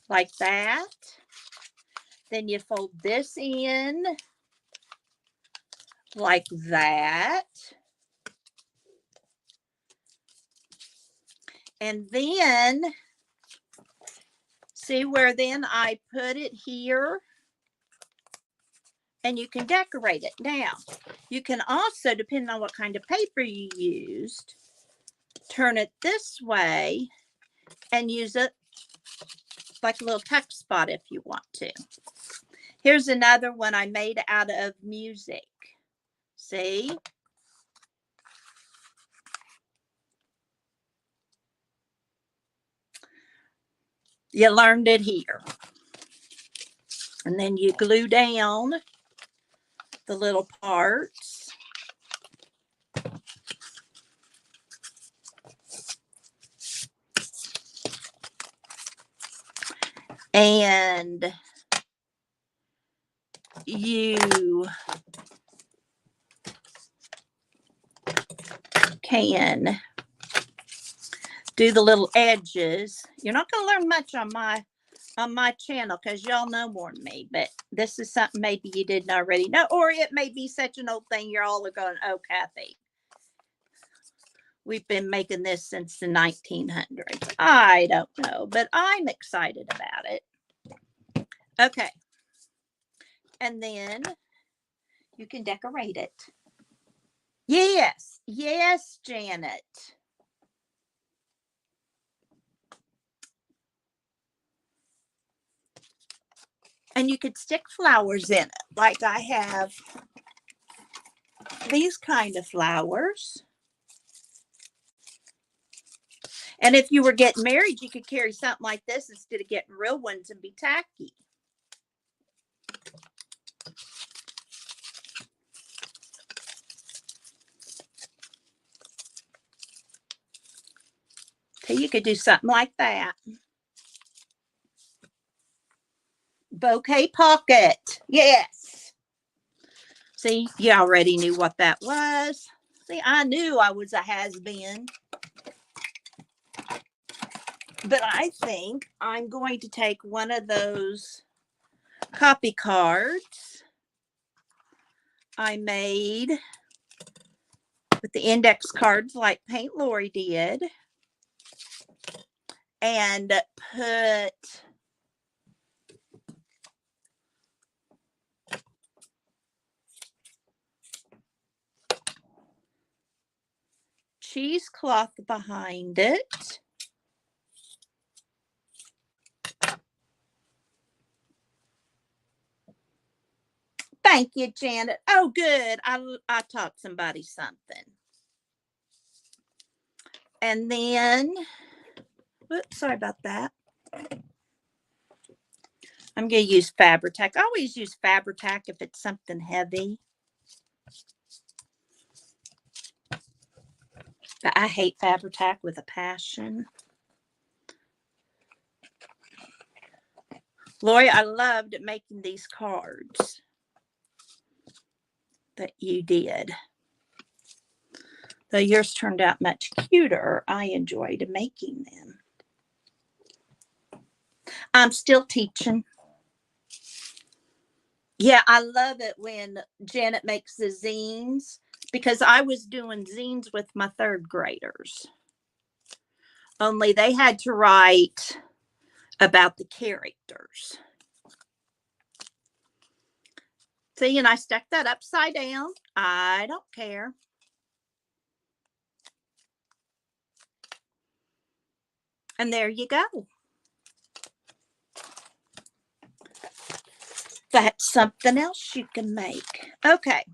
Speaker 1: like that. Then you fold this in like that. And then, see where then I put it here? And you can decorate it. Now, you can also, depending on what kind of paper you used, turn it this way and use it like a little tuck spot if you want to. Here's another one I made out of music. See? You learned it here. And then you glue down the little parts. And you can do the little edges. You're not going to learn much on my channel because y'all know more than me, but this is something maybe you didn't already know, or it may be such an old thing you're all going, oh, Kathy, we've been making this since the 1900s. I don't know, but I'm excited about it. Okay. And then you can decorate it. Yes. Yes, Janet. And you could stick flowers in it. Like I have these kind of flowers. And if you were getting married, you could carry something like this instead of getting real ones and be tacky. So you could do something like that. Bouquet pocket. Yes. See, you already knew what that was. See, I knew I was a has-been. But I think I'm going to take one of those copy cards I made with the index cards like Paint Lori did and put cheesecloth behind it. Thank you, Janet. Oh, good. I taught somebody something. And then, whoops, sorry about that. I'm going to use Fabri-Tac. I always use Fabri-Tac if it's something heavy. But I hate Fabri-Tac with a passion. Lori, I loved making these cards that you did. Though yours turned out much cuter, I enjoyed making them. I'm still teaching. Yeah, I love it when Janet makes the zines because I was doing zines with my third graders. Only they had to write about the characters. See, and I stuck that upside down. I don't care. And there you go. That's something else you can make. Okay.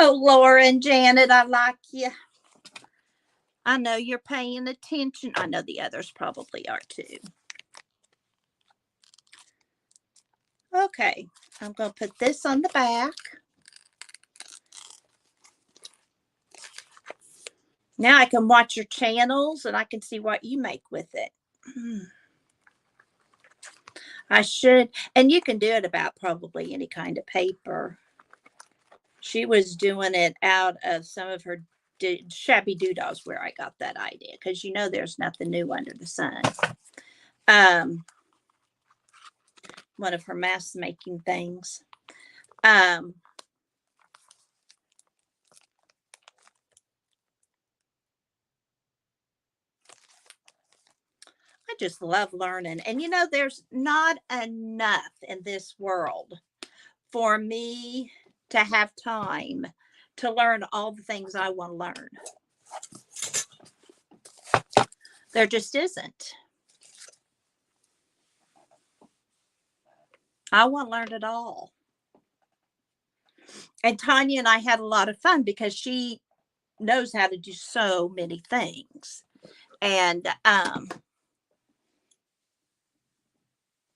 Speaker 1: Oh, Laura and Janet, I like you. I know you're paying attention. I know the others probably are too. Okay, I'm going to put this on the back. Now I can watch your channels and I can see what you make with it. I should, and you can do it about probably any kind of paper. She was doing it out of some of her shabby doodahs where I got that idea because you know there's nothing new under the sun. One of her mask making things. I just love learning. And you know, there's not enough in this world for me to have time to learn all the things I want to learn. There just isn't. I want to learn it all. And Tanya and I had a lot of fun because she knows how to do so many things. And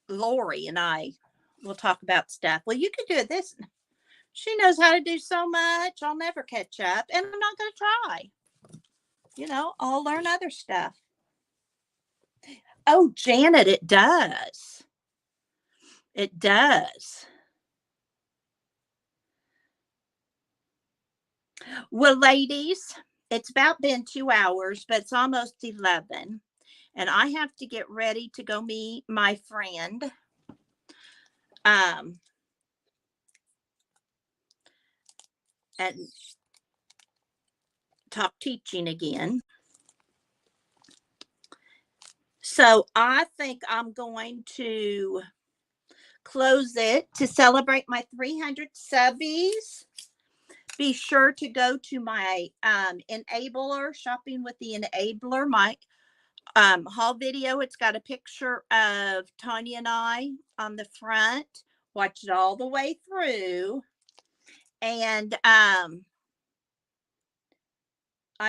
Speaker 1: Lori and I will talk about stuff. Well, you could do this. She knows how to do so much. I'll never catch up. And I'm not going to try. You know, I'll learn other stuff. Oh, Janet, it does. It does. Well, ladies, it's about been 2 hours, but it's almost 11. And I have to get ready to go meet my friend. And talk teaching again. So I think I'm going to close it to celebrate my 300 subbies. Be sure to go to my Enabler, Shopping with the Enabler, my haul video. It's got a picture of Tanya and I on the front. Watch it all the way through. And I'm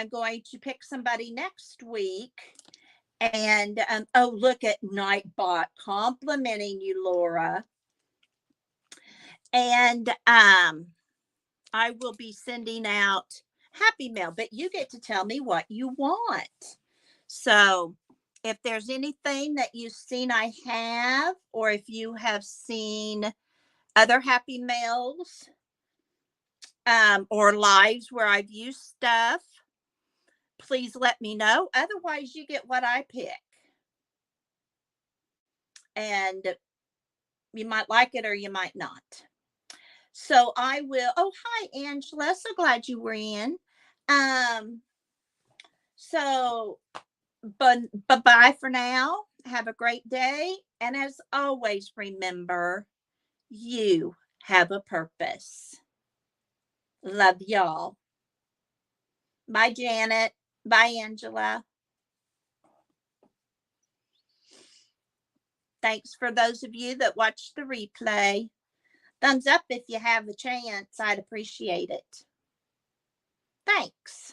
Speaker 1: going to pick somebody next week. And oh, look at Nightbot complimenting you, Laura. And I will be sending out Happy Mail, but you get to tell me what you want. So if there's anything that you've seen I have, or if you have seen other Happy Mails or lives where I've used stuff, please let me know. Otherwise, you get what I pick. And you might like it or you might not. So I will. Oh, hi, Angela. So glad you were in. So bye for now. Have a great day. And as always, remember, you have a purpose. Love y'all. Bye, Janet. Bye, Angela. Thanks for those of you that watched the replay. Thumbs up if you have the chance. I'd appreciate it. Thanks.